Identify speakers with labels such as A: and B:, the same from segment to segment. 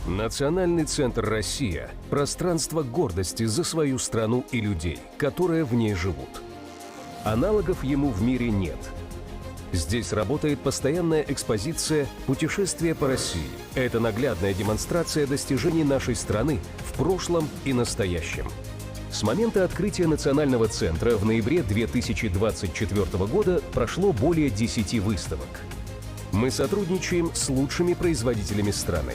A: Национальный центр «Россия» – пространство гордости за свою страну и людей, которые в ней живут. Аналогов ему в мире нет. Здесь работает постоянная экспозиция «Путешествие по России». Это наглядная демонстрация достижений нашей страны в прошлом и настоящем. С момента открытия Национального центра в ноябре 2024 года прошло более 10 выставок. Мы сотрудничаем с лучшими производителями страны.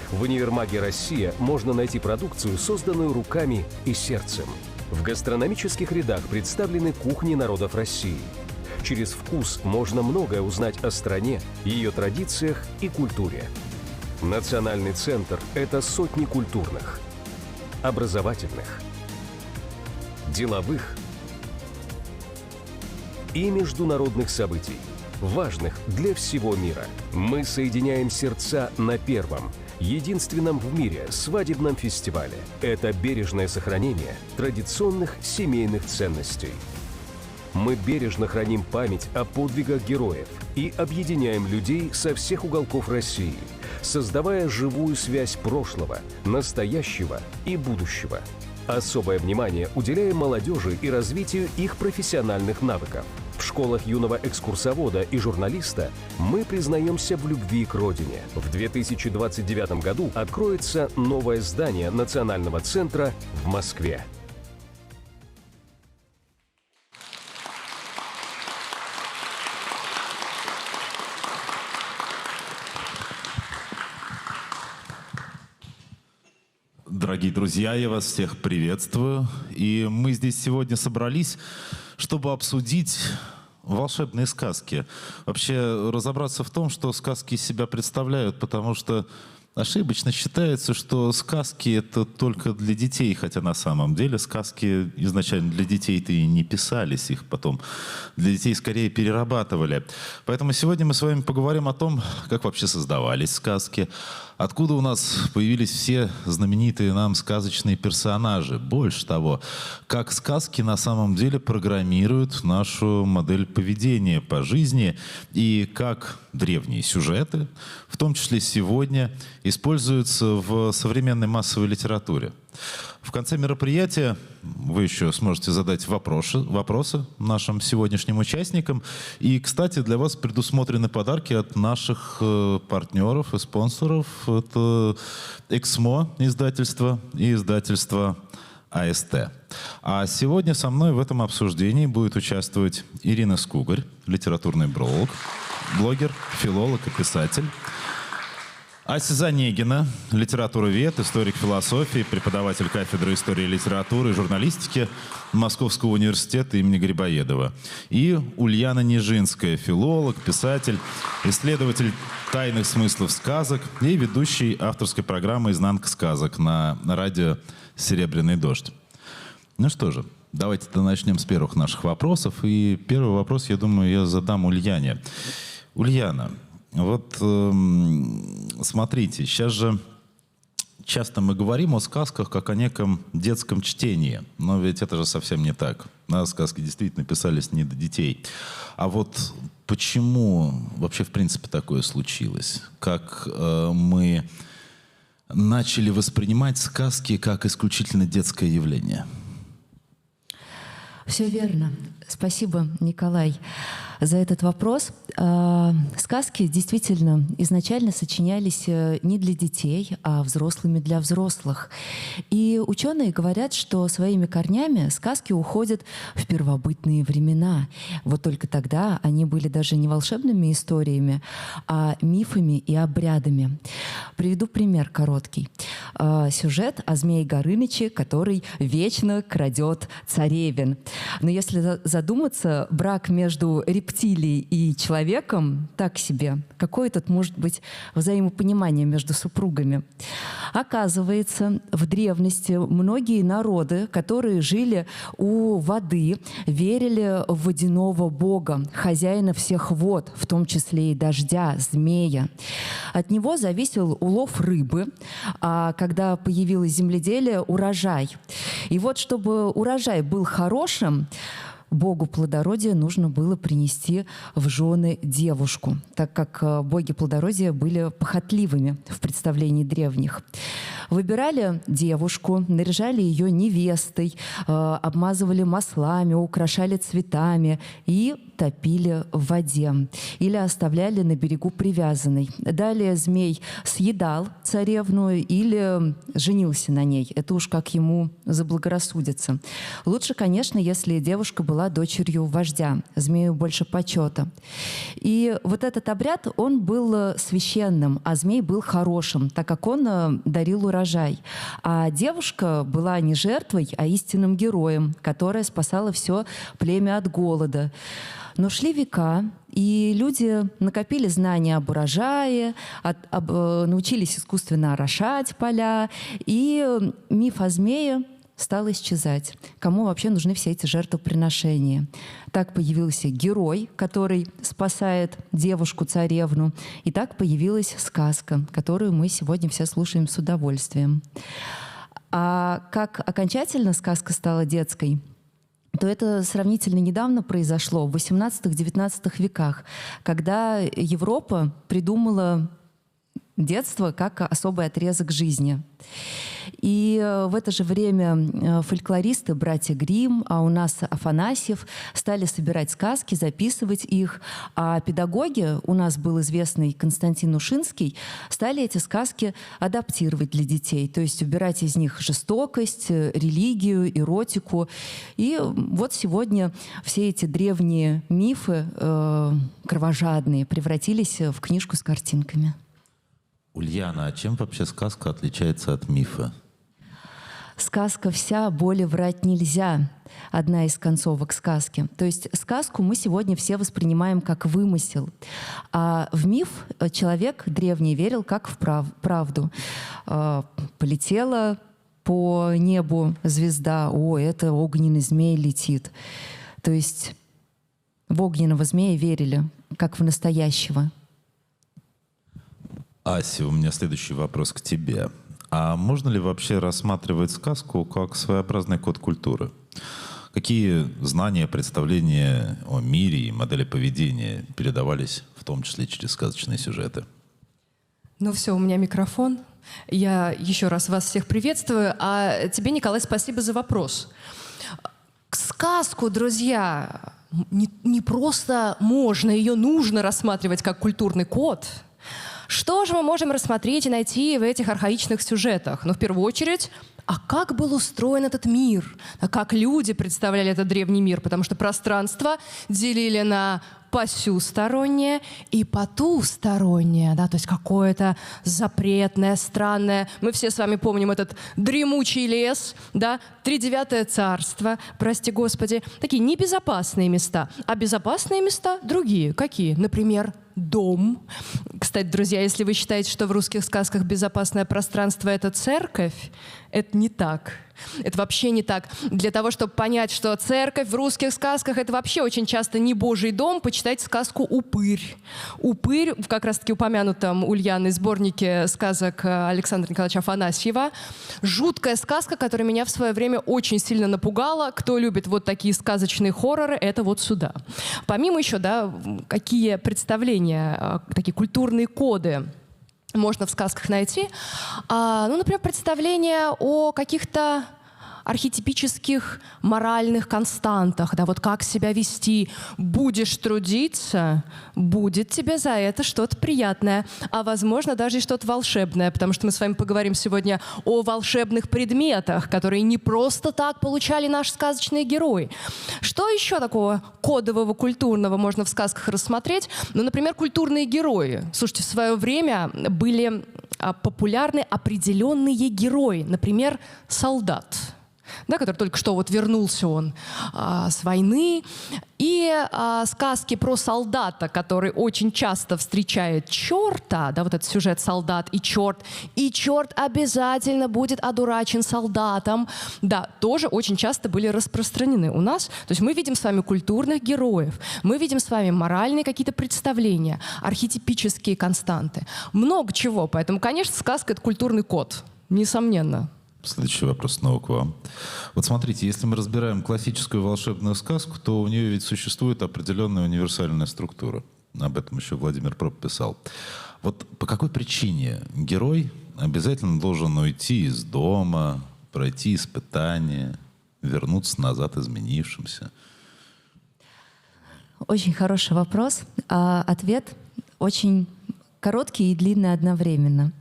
A: В универмаге «Россия» можно найти продукцию, созданную руками и сердцем. В гастрономических рядах представлены кухни народов России. Через вкус можно многое узнать о стране, ее традициях и культуре. Национальный центр – это сотни культурных, образовательных, деловых и международных событий, важных для всего мира. Мы соединяем сердца на первом, единственном в мире свадебном фестивале. Это бережное сохранение традиционных семейных ценностей. Мы бережно храним память о подвигах героев и объединяем людей со всех уголков России, создавая живую связь прошлого, настоящего и будущего. Особое внимание уделяем молодежи и развитию их профессиональных навыков. В школах юного экскурсовода и журналиста мы признаемся в любви к родине. В 2029 году откроется новое здание Национального центра в Москве.
B: Дорогие друзья, я вас всех приветствую. И мы здесь сегодня собрались, чтобы обсудить волшебные сказки. Вообще разобраться в том, что сказки из себя представляют, потому что ошибочно считается, что сказки — это только для детей, хотя на самом деле сказки изначально для детей-то и не писались, их потом для детей скорее перерабатывали. Поэтому сегодня мы с вами поговорим о том, как вообще создавались сказки, откуда у нас появились все знаменитые нам сказочные персонажи. Больше того, как сказки на самом деле программируют нашу модель поведения по жизни и как древние сюжеты, в том числе сегодня, используются в современной массовой литературе. В конце мероприятия вы еще сможете задать вопросы нашим сегодняшним участникам. И, кстати, для вас предусмотрены подарки от наших партнеров и спонсоров. Это «Эксмо» издательство и издательство АСТ. А сегодня со мной в этом обсуждении будет участвовать Ирина Скугарь, литературный блогер, филолог и писатель. Ася Занегина, литературовед, историк философии, преподаватель кафедры истории литературы и журналистики Московского университета имени Грибоедова. И Ульяна Нижинская, филолог, писатель, исследователь тайных смыслов сказок и ведущий авторской программы «Изнанка сказок» на радио «Серебряный дождь». Ну что же, давайте начнем с первых наших вопросов. И первый вопрос, я думаю, я задам Ульяне. Ульяна, вот смотрите, сейчас же часто мы говорим о сказках как о неком детском чтении, но ведь это же совсем не так. Сказки действительно писались не для детей. А вот почему вообще в принципе такое случилось? Как мы начали воспринимать сказки как исключительно детское явление?
C: Все верно. Спасибо, Николай, за этот вопрос. Сказки действительно изначально сочинялись не для детей, а взрослыми для взрослых. И ученые говорят, что своими корнями сказки уходят в первобытные времена. Вот только тогда они были даже не волшебными историями, а мифами и обрядами. Приведу пример короткий. Сюжет о Змее Горыныче, который вечно крадет царевин. Но если задуматься, брак между рептилией и человеком так себе. Какое тут может быть взаимопонимание между супругами? Оказывается, в древности многие народы, которые жили у воды, верили в водяного бога, хозяина всех вод, в том числе и дождя, змея. От него зависел улов рыбы, а когда появилось земледелие, урожай. И вот чтобы урожай был хорошим, богу плодородия нужно было принести в жены девушку, так как боги плодородия были похотливыми в представлении древних. Выбирали девушку, наряжали ее невестой, обмазывали маслами, украшали цветами и топили в воде или оставляли на берегу привязанной. Далее змей съедал царевну или женился на ней. Это уж как ему заблагорассудится. Лучше, конечно, если девушка была дочерью вождя. Змею больше почета. И вот этот обряд, он был священным, а змей был хорошим, так как он дарил урожай. А девушка была не жертвой, а истинным героем, которая спасала все племя от голода. Но шли века, и люди накопили знания об урожае, научились искусственно орошать поля, и миф о змее стал исчезать. Кому вообще нужны все эти жертвоприношения? Так появился герой, который спасает девушку-царевну, и так появилась сказка, которую мы сегодня все слушаем с удовольствием. А как окончательно сказка стала детской, то это сравнительно недавно произошло, в 18-19 веках, когда Европа придумала детство как особый отрезок жизни. И в это же время фольклористы, братья Гримм, а у нас Афанасьев, стали собирать сказки, записывать их. А педагоги, у нас был известный Константин Ушинский, стали эти сказки адаптировать для детей. То есть убирать из них жестокость, религию, эротику. И вот сегодня все эти древние мифы кровожадные превратились в книжку с картинками.
B: Ульяна, а чем вообще сказка отличается от мифа?
C: Сказка вся, боли врать нельзя. Одна из концовок сказки. То есть сказку мы сегодня все воспринимаем как вымысел. А в миф человек древний верил как в правду. Полетела по небу звезда, о, это огненный змей летит. То есть в огненного змея верили, как в настоящего.
B: Ася, у меня следующий вопрос к тебе. А можно ли вообще рассматривать сказку как своеобразный код культуры? Какие знания, представления о мире и модели поведения передавались, в том числе через сказочные сюжеты?
D: Ну все, у меня микрофон. Я еще раз вас всех приветствую. А тебе, Николай, спасибо за вопрос. Сказку, друзья, не просто можно, ее нужно рассматривать как культурный код. Что же мы можем рассмотреть и найти в этих архаичных сюжетах? Ну, в первую очередь, а как был устроен этот мир? А как люди представляли этот древний мир? Потому что пространство делили на посюстороннее и потустороннее, да, то есть какое-то запретное, странное. Мы все с вами помним этот дремучий лес, да, Тридевятое царство, прости господи, такие небезопасные места. А безопасные места другие. Какие? Например, дом. Кстати, друзья, если вы считаете, что в русских сказках безопасное пространство — это церковь, это не так. Это вообще не так. Для того, чтобы понять, что церковь в русских сказках — это вообще очень часто не Божий дом, почитайте сказку «Упырь». «Упырь» в как раз-таки упомянутом Ульяной сборнике сказок Александра Николаевича Афанасьева. Жуткая сказка, которая меня в свое время очень сильно напугала. Кто любит вот такие сказочные хорроры, это вот сюда. Помимо еще, да, какие представления, такие культурные коды можно в сказках найти. Ну, например, представление о каких-то архетипических моральных константах, да, вот как себя вести. Будешь трудиться, будет тебе за это что-то приятное, а возможно даже и что-то волшебное, потому что мы с вами поговорим сегодня о волшебных предметах, которые не просто так получали наши сказочные герои. Что еще такого кодового, культурного можно в сказках рассмотреть? Ну, например, культурные герои. Слушайте, в свое время были популярны определенные герои, например, солдат, да, который только что вот вернулся он с войны. И сказки про солдата, который очень часто встречает черта, да, вот этот сюжет «Солдат и черт обязательно будет одурачен солдатом», да, тоже очень часто были распространены у нас. То есть мы видим с вами культурных героев, мы видим с вами моральные какие-то представления, архетипические константы, много чего. Поэтому, конечно, сказка — это культурный код, несомненно.
B: Следующий вопрос снова к вам. Вот смотрите, если мы разбираем классическую волшебную сказку, то у нее ведь существует определенная универсальная структура. Об этом еще Владимир Проп писал. Вот по какой причине герой обязательно должен уйти из дома, пройти испытания, вернуться назад изменившимся?
C: Очень хороший вопрос. Ответ очень короткий и длинный одновременно.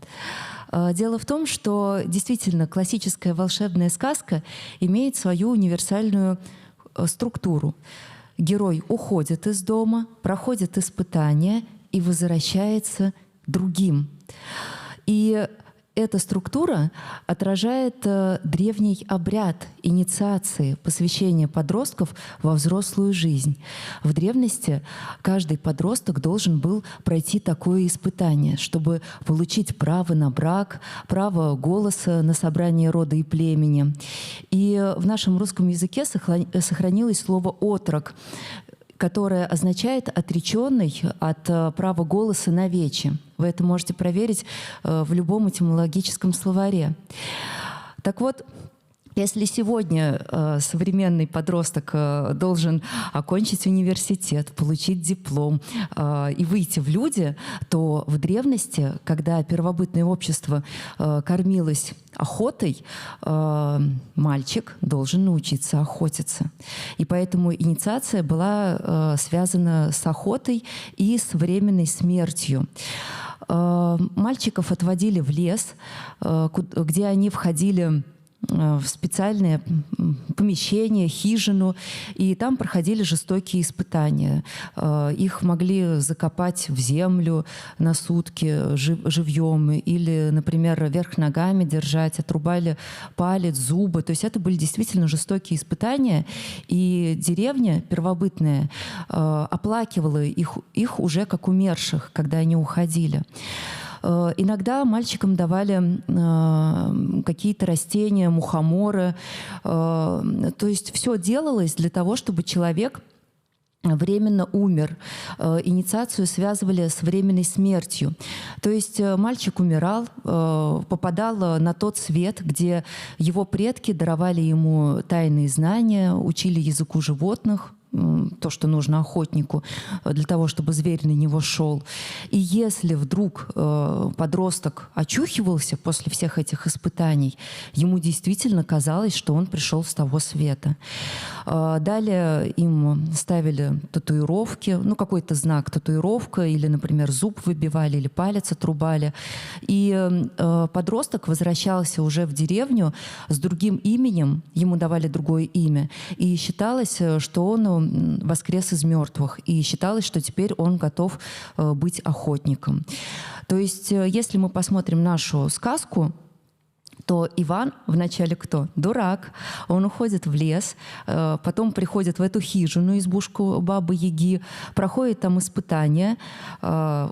C: Дело в том, что действительно классическая волшебная сказка имеет свою универсальную структуру. Герой уходит из дома, проходит испытания и возвращается другим. И эта структура отражает древний обряд инициации, посвящения подростков во взрослую жизнь. В древности каждый подросток должен был пройти такое испытание, чтобы получить право на брак, право голоса на собрании рода и племени. И в нашем русском языке сохранилось слово «отрок», которое означает «отреченный от права голоса на вече». Вы это можете проверить в любом этимологическом словаре. Так вот, если сегодня современный подросток должен окончить университет, получить диплом и выйти в люди, то в древности, когда первобытное общество кормилось охотой, мальчик должен научиться охотиться. И поэтому инициация была связана с охотой и с временной смертью. Мальчиков отводили в лес, где они входили в специальное помещение, хижину, и там проходили жестокие испытания. Их могли закопать в землю на сутки живьем или, например, вверх ногами держать, отрубали палец, зубы. То есть это были действительно жестокие испытания, и деревня первобытная оплакивала их уже как умерших, когда они уходили. Иногда мальчикам давали какие-то растения, мухоморы. То есть все делалось для того, чтобы человек временно умер. Инициацию связывали с временной смертью. То есть мальчик умирал, попадал на тот свет, где его предки даровали ему тайные знания, учили языку животных, то, что нужно охотнику для того, чтобы зверь на него шел. И если вдруг подросток очухивался после всех этих испытаний, ему действительно казалось, что он пришел с того света. Далее им ставили татуировки, какой-то знак, татуировка, или, например, зуб выбивали, или палец отрубали. И подросток возвращался уже в деревню с другим именем, ему давали другое имя, и считалось, что он воскрес из мертвых, и считалось, что теперь он готов быть охотником. То есть, если мы посмотрим нашу сказку, то Иван вначале кто? Дурак. Он уходит в лес, потом приходит в эту хижину, избушку Бабы-Яги, проходит там испытания,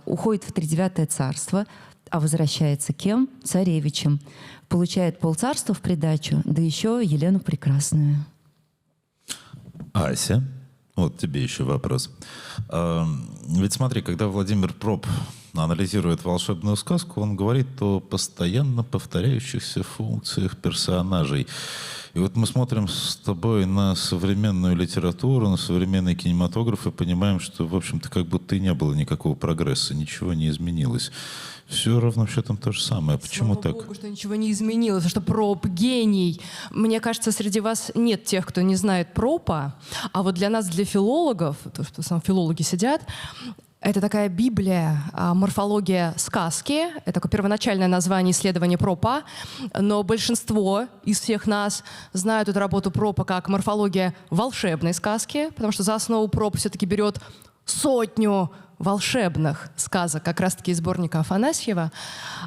C: уходит в Тридевятое царство, а возвращается кем? Царевичем. Получает полцарства в придачу, да еще Елену Прекрасную.
B: Ася, вот тебе еще вопрос. Ведь смотри, когда Владимир Проп анализирует волшебную сказку, он говорит о постоянно повторяющихся функциях персонажей. И вот мы смотрим с тобой на современную литературу, на современный кинематограф и понимаем, что, в общем-то, как будто и не было никакого прогресса, ничего не изменилось. Все равно все там то же самое. Почему так?
D: Слава Богу, что ничего не изменилось, что Проп гений. Мне кажется, среди вас нет тех, кто не знает Пропа, а вот для нас, для филологов, то, что сам филологи сидят, это такая Библия, морфология сказки. Это такое первоначальное название исследования Пропа. Но большинство из всех нас знают эту работу Пропа как морфология волшебной сказки, потому что за основу Проп все-таки берет 100 волшебных сказок, как раз-таки из сборника Афанасьева.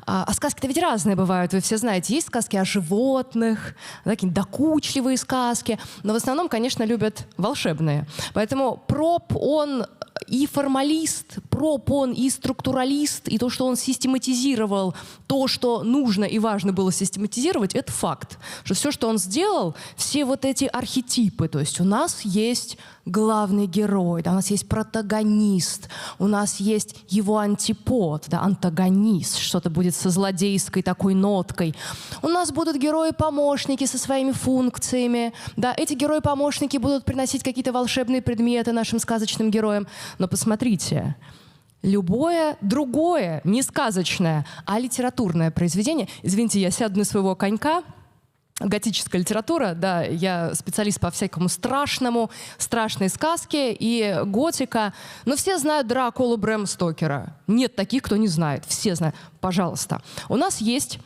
D: А сказки-то ведь разные бывают, вы все знаете. Есть сказки о животных, такие докучливые сказки, но в основном, конечно, любят волшебные. Поэтому Проп, он и формалист, Проп, он и структуралист, и то, что он систематизировал то, что нужно и важно было систематизировать, это факт. Что все, что он сделал, все вот эти архетипы, то есть у нас есть главный герой, да, у нас есть протагонист, у нас есть его антипод, да, антагонист, что-то будет со злодейской такой ноткой. У нас будут герои-помощники со своими функциями, да, эти герои-помощники будут приносить какие-то волшебные предметы нашим сказочным героям. Но посмотрите, любое другое, не сказочное, а литературное произведение, извините, я сяду на своего конька, готическая литература, да, я специалист по всякому страшному, страшной сказке и готика. Но все знают Дракулу Брэма Стокера. Нет таких, кто не знает. Все знают. Пожалуйста. У нас есть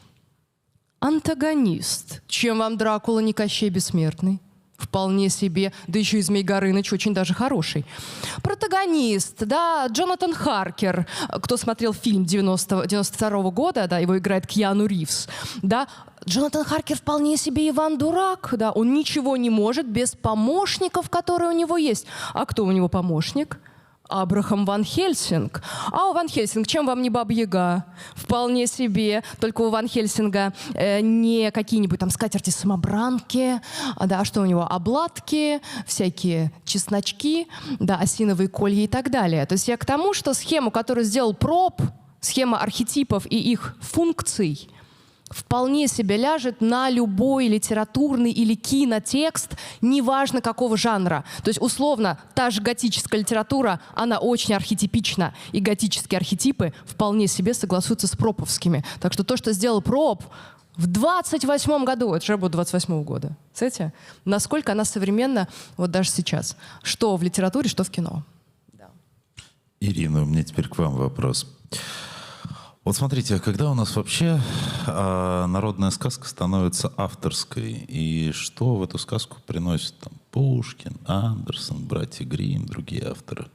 D: антагонист. Чем вам Дракула не Кощей Бессмертный? Вполне себе, да еще и Змей Горыныч очень даже хороший. Протагонист, да, Джонатан Харкер, кто смотрел фильм 92 года, да, его играет Киану Ривз, да, Джонатан Харкер вполне себе Иван Дурак, да, он ничего не может без помощников, которые у него есть. А кто у него помощник? Абрахам Ван Хельсинг. А у Ван Хельсинг, чем вам не Баба-Яга? Вполне себе. Только у Ван Хельсинга не какие-нибудь там скатерти-самобранки, да, а что у него? Обладки, всякие чесночки, да, осиновые колья и так далее. То есть я к тому, что схему, которую сделал Проб, схема архетипов и их функций, вполне себе ляжет на любой литературный или кинотекст, неважно какого жанра. То есть, условно, та же готическая литература, она очень архетипична, и готические архетипы вполне себе согласуются с проповскими. Так что то, что сделал Проб в 28 году, это же будет 28 года, знаете, насколько она современна вот даже сейчас. Что в литературе, что в кино. Да.
B: Ирина, у меня теперь к вам вопрос. Вот смотрите, когда у нас вообще народная сказка становится авторской, и что в эту сказку приносят там Пушкин, Андерсон, братья Гримм, другие авторы?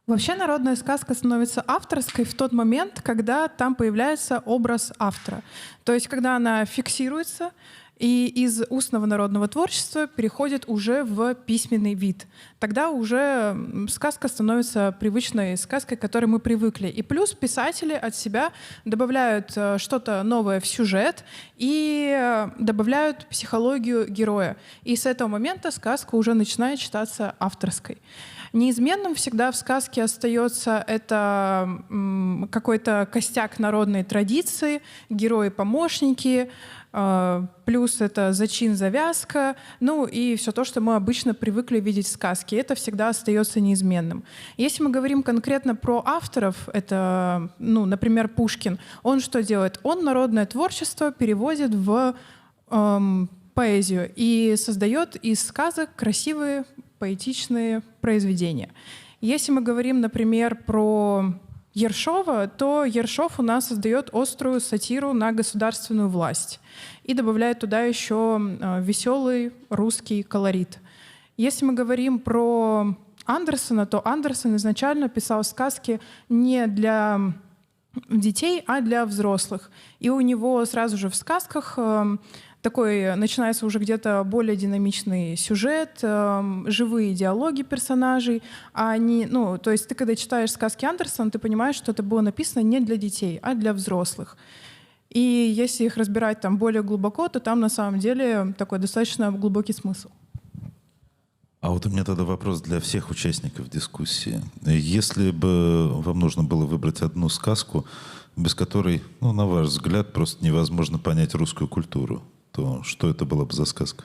E: Вообще народная сказка становится авторской в тот момент, когда там появляется образ автора. То есть когда она фиксируется и из устного народного творчества переходит уже в письменный вид. Тогда уже сказка становится привычной сказкой, к которой мы привыкли. И плюс писатели от себя добавляют что-то новое в сюжет и добавляют психологию героя. И с этого момента сказка уже начинает считаться авторской. Неизменным всегда в сказке остается это какой-то костяк народной традиции, герои-помощники, плюс это зачин, завязка, ну и все то, что мы обычно привыкли видеть в сказке. Это всегда остается неизменным. Если мы говорим конкретно про авторов, это, ну, например, Пушкин, он что делает? Он народное творчество переводит в поэзию и создает из сказок красивые поэтичные произведения. Если мы говорим, например, про Ершова, то Ершов у нас создает острую сатиру на государственную власть и добавляет туда еще веселый русский колорит. Если мы говорим про Андерсона, то Андерсон изначально писал сказки не для детей, а для взрослых. И у него сразу же в сказках такой начинается уже где-то более динамичный сюжет, живые диалоги персонажей, а не, ну, то есть ты, когда читаешь сказки Андерсона, ты понимаешь, что это было написано не для детей, а для взрослых. И если их разбирать там более глубоко, то там на самом деле такой достаточно глубокий смысл.
B: А вот у меня тогда вопрос для всех участников дискуссии. Если бы вам нужно было выбрать одну сказку, без которой, ну, на ваш взгляд, просто невозможно понять русскую культуру, то что это была бы за сказка?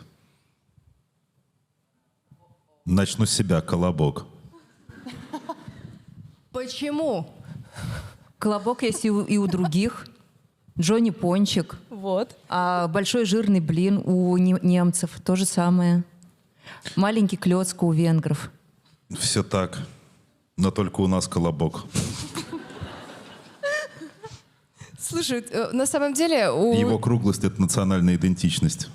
B: Начну с себя. «Колобок».
D: Почему?
C: Колобок есть и у других. Джонни Пончик.
D: Вот.
C: А большой жирный блин у немцев. То же самое. Маленький клёцко у венгров.
B: Все так. Но только у нас «Колобок».
D: Слушай, на самом деле...
B: Его круглость — это национальная идентичность.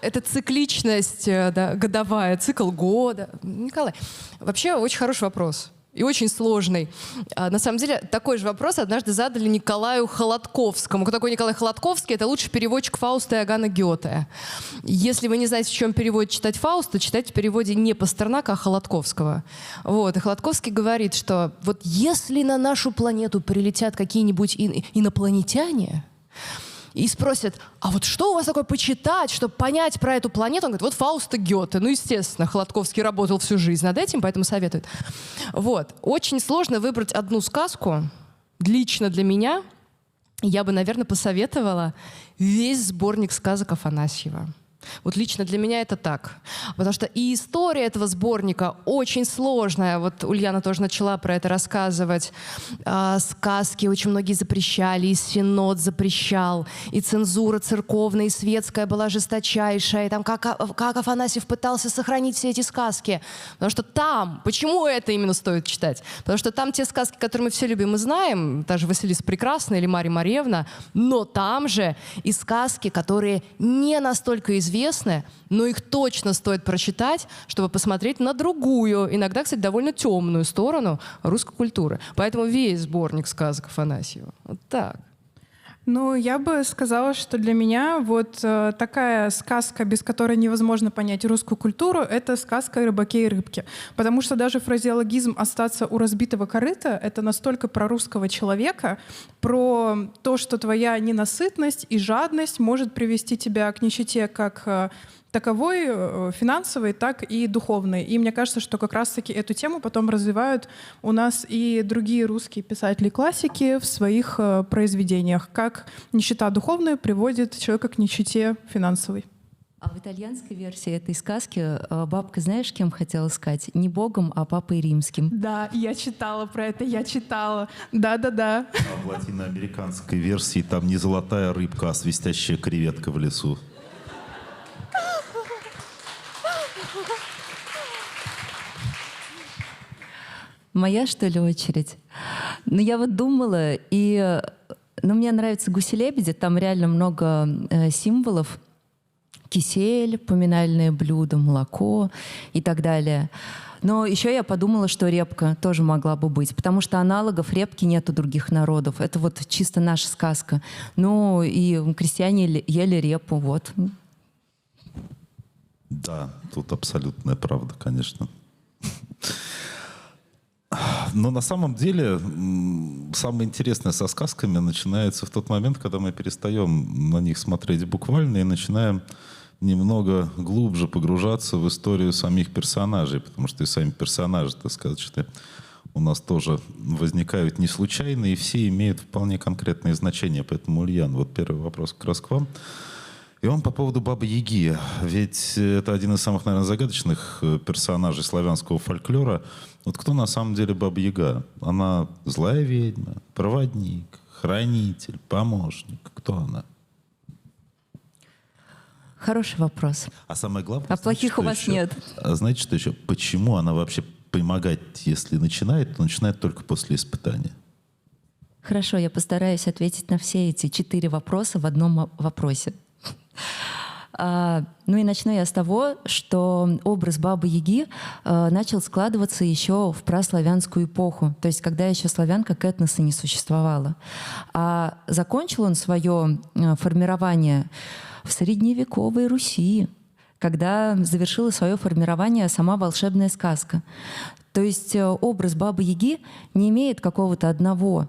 D: Это цикличность, да, годовая, цикл года. Николай, вообще очень хороший вопрос. И очень сложный. На самом деле, такой же вопрос однажды задали Николаю Холодковскому. Кто такой Николай Холодковский? Это лучший переводчик Фауста Иоганна Гёте. Если вы не знаете, в чем перевод читать Фауста, читайте в переводе не Пастернака, а Холодковского. Вот. И Холодковский говорит, что вот если на нашу планету прилетят какие-нибудь инопланетяне, и спросят, а вот что у вас такое почитать, чтобы понять про эту планету? Он говорит, вот Фауста Гёте. Ну, естественно, Хладковский работал всю жизнь над этим, поэтому советует. Вот. Очень сложно выбрать одну сказку. Лично для меня я бы, наверное, посоветовала весь сборник сказок Афанасьева. Вот лично для меня это так. Потому что и история этого сборника очень сложная. Вот Ульяна тоже начала про это рассказывать. Сказки очень многие запрещали, и Синод запрещал, и цензура церковная и светская была жесточайшая. И там как Афанасьев пытался сохранить все эти сказки. Потому что там, почему это именно стоит читать? Потому что там те сказки, которые мы все любим и знаем, та же Василиса Прекрасная или Марья Марьевна, но там же и сказки, которые не настолько известны, но их точно стоит прочитать, чтобы посмотреть на другую, иногда, кстати, довольно темную сторону русской культуры. Поэтому весь сборник сказок Афанасьева. Вот так.
E: Ну, я бы сказала, что для меня вот такая сказка, без которой невозможно понять русскую культуру, это сказка о рыбаке и рыбке. Потому что даже фразеологизм «остаться у разбитого корыта» — это настолько про русского человека, про то, что твоя ненасытность и жадность может привести тебя к нищете как таковой, финансовой, так и духовной. И мне кажется, что как раз-таки эту тему потом развивают у нас и другие русские писатели-классики в своих произведениях, как нищета духовная приводит человека к нищете финансовой.
C: А в итальянской версии этой сказки бабка, знаешь, кем хотела искать? Не богом, а папой римским.
E: Да, я читала про это, я читала. Да-да-да.
B: А в латиноамериканской версии там не золотая рыбка, а свистящая креветка в лесу.
C: Моя, что ли, очередь? Ну, я вот думала, и мне нравятся гуси-лебеди, там реально много символов. Кисель, поминальное блюдо, молоко и так далее. Но еще я подумала, что репка тоже могла бы быть, потому что аналогов репки нет у других народов. Это вот чисто наша сказка. Ну, и крестьяне ели репу, вот.
B: Да, тут абсолютная правда, конечно. Но на самом деле самое интересное со сказками начинается в тот момент, когда мы перестаем на них смотреть буквально и начинаем немного глубже погружаться в историю самих персонажей, потому что и сами персонажи, так сказать, у нас тоже возникают не случайно, и все имеют вполне конкретные значения. Поэтому, Ульян, вот первый вопрос как раз к вам. И он по поводу Бабы-Яги. Ведь это один из самых, наверное, загадочных персонажей славянского фольклора. Вот кто на самом деле Баба-Яга? Она злая ведьма, проводник, хранитель, помощник. Кто она?
C: Хороший вопрос.
B: А самое главное...
C: А плохих у вас нет.
B: А знаете, что еще? Почему она вообще помогать, если начинает, то начинает только после испытания?
C: Хорошо, я постараюсь ответить на все эти 4 вопроса в одном вопросе. Ну и начну я с того, что образ Бабы-Яги начал складываться еще в праславянскую эпоху, то есть когда еще славян как этноса не существовало. А закончил он свое формирование в средневековой Руси, когда завершила свое формирование сама волшебная сказка. То есть образ Бабы-Яги не имеет какого-то одного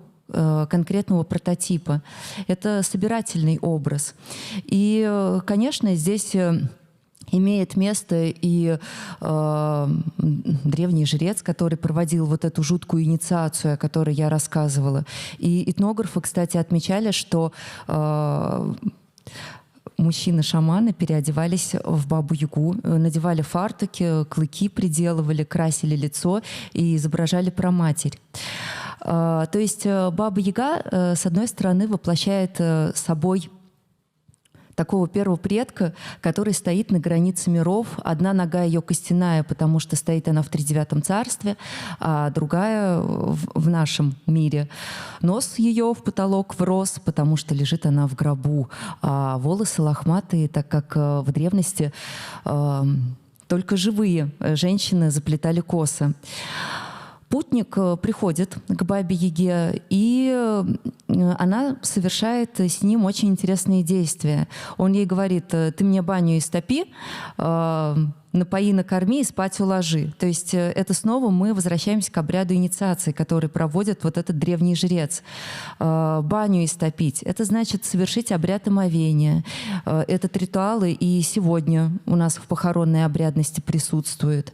C: конкретного прототипа. Это собирательный образ. И, конечно, здесь имеет место и древний жрец, который проводил вот эту жуткую инициацию, о которой я рассказывала. И этнографы, кстати, отмечали, что мужчины-шаманы переодевались в Бабу-Ягу, надевали фартуки, клыки приделывали, красили лицо и изображали праматерь. То есть Баба-Яга, с одной стороны, воплощает собой такого первого предка, который стоит на границе миров. Одна нога ее костяная, потому что стоит она в Тридевятом царстве, а другая в нашем мире. Нос ее в потолок врос, потому что лежит она в гробу, а волосы лохматые, так как в древности только живые женщины заплетали косы. Путник приходит к Бабе-Яге, и она совершает с ним очень интересные действия. Он ей говорит: ты мне баню истопи, напои, накорми и спать уложи. То есть это снова мы возвращаемся к обряду инициации, который проводит вот этот древний жрец. Баню истопить — это значит совершить обряд омовения. Этот ритуалы и сегодня у нас в похоронной обрядности присутствуют.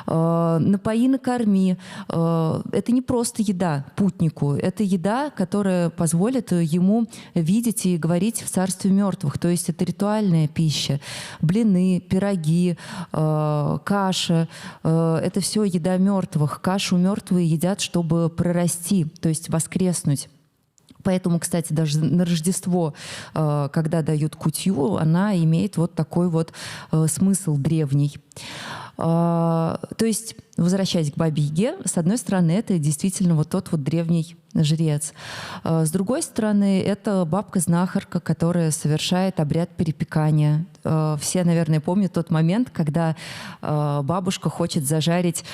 C: Напои, накорми — это не просто еда путнику, это еда, которая позволит ему видеть и говорить в царстве мертвых. То есть это ритуальная пища. Блины, пироги, каша — это все еда мертвых. Кашу мертвые едят, чтобы прорасти, то есть воскреснуть. Поэтому, кстати, даже на Рождество, когда дают кутью, она имеет вот такой вот смысл древний. То есть, возвращаясь к Бабе Яге, с одной стороны, это действительно вот тот вот древний жрец. С другой стороны, это бабка-знахарка, которая совершает обряд перепекания. Все, наверное, помнят тот момент, когда бабушка хочет зажарить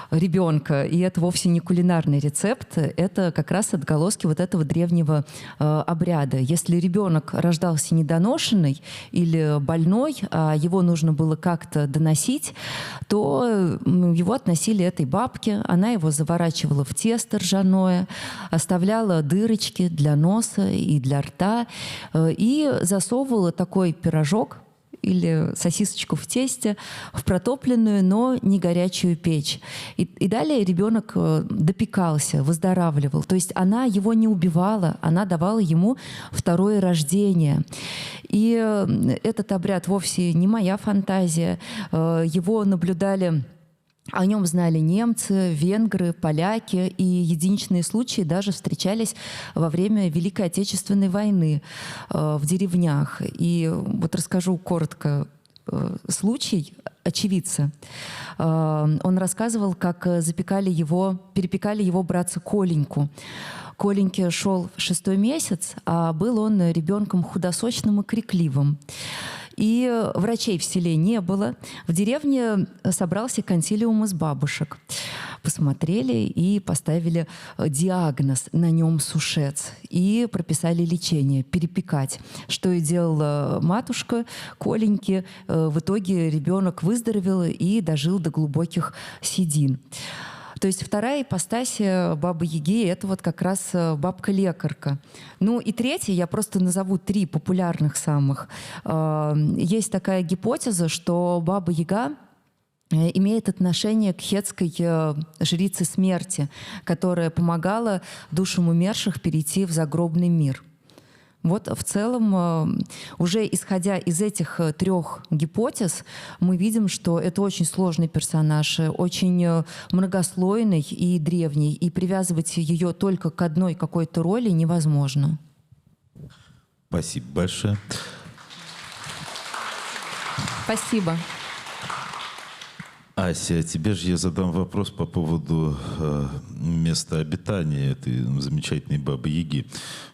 C: ребенка. И это вовсе не кулинарный рецепт, это как раз отголоски вот этого древнего обряда. Если ребенок рождался недоношенный или больной, а его нужно было как-то доносить, то его относили этой бабке, она его заворачивала в тесто ржаное, оставляла дырочки для носа и для рта и засовывала такой пирожок или сосисочку в тесте в протопленную, но не горячую печь. И далее ребенок допекался, выздоравливал. То есть она его не убивала, она давала ему второе рождение. И этот обряд вовсе не моя фантазия. Его наблюдали... О нем знали немцы, венгры, поляки, и единичные случаи даже встречались во время Великой Отечественной войны в деревнях. И вот расскажу коротко случай очевидца. Он рассказывал, как перепекали его братца Коленьку. Коленьке шел 6-й месяц, а был он ребенком худосочным и крикливым. И врачей в селе не было. В деревне собрался консилиум из бабушек. Посмотрели и поставили диагноз: на нем сушец. И прописали лечение — перепекать. Что и делала матушка Коленьки. В итоге ребенок выздоровел и дожил до глубоких седин. То есть вторая ипостась Бабы Яги — это вот как раз бабка-лекарка. Ну и третья, я просто назову 3 популярных самых. Есть такая гипотеза, что Баба Яга имеет отношение к хетской жрице смерти, которая помогала душам умерших перейти в загробный мир. Вот в целом, уже исходя из этих 3 гипотез, мы видим, что это очень сложный персонаж, очень многослойный и древний, и привязывать ее только к одной какой-то роли невозможно.
B: Спасибо большое.
C: Спасибо.
B: Ася, тебе же я задам вопрос по поводу места обитания этой замечательной Бабы Яги.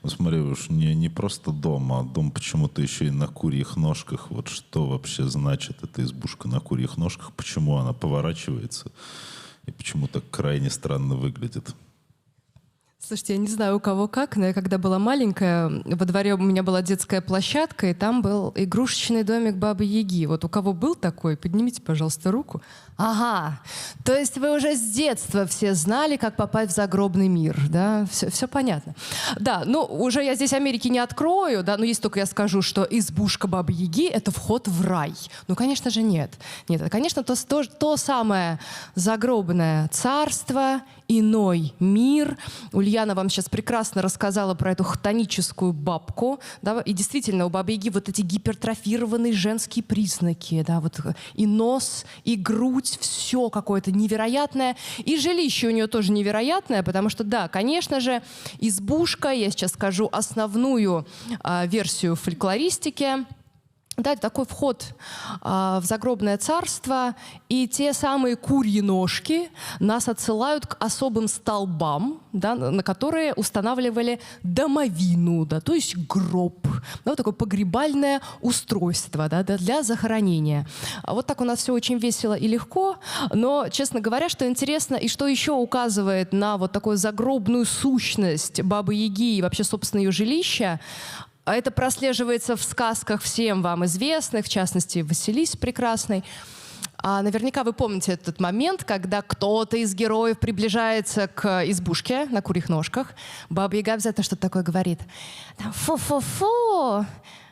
B: Ну, смотри, уж не просто дом, а дом почему-то еще и на курьих ножках. Вот что вообще значит эта избушка на курьих ножках? Почему она поворачивается? И почему так крайне странно выглядит?
D: Слушайте, я не знаю, у кого как, но я когда была маленькая, во дворе у меня была детская площадка, и там был игрушечный домик Бабы Яги. Вот у кого был такой, поднимите, пожалуйста, руку. Ага, то есть вы уже с детства все знали, как попасть в загробный мир, да? Все понятно. Да, ну уже я здесь Америки не открою, да, но если только я скажу, что избушка Бабы Яги — это вход в рай. Ну, конечно же, нет. Нет, это, конечно, то самое загробное царство, иной мир. Ульяна вам сейчас прекрасно рассказала про эту хтоническую бабку, да, и действительно у Бабы Яги вот эти гипертрофированные женские признаки, да, вот и нос, и грудь, все какое-то невероятное, и жилище у нее тоже невероятное, потому что, да, конечно же, избушка, я сейчас скажу основную версию фольклористики. Да, это такой вход в загробное царство, и те самые курьи ножки нас отсылают к особым столбам, да, на которые устанавливали домовину, да, то есть гроб, да, вот такое погребальное устройство, да, для захоронения. А вот так у нас все очень весело и легко, но, честно говоря, что интересно и что еще указывает на вот такую загробную сущность Бабы Яги и вообще, собственно, ее жилища, это прослеживается в сказках всем вам известных, в частности, Василисе прекрасной. Наверняка вы помните этот момент, когда кто-то из героев приближается к избушке на курьих ножках. Баба-Яга обязательно что-то такое говорит. Там, фу-фу-фу,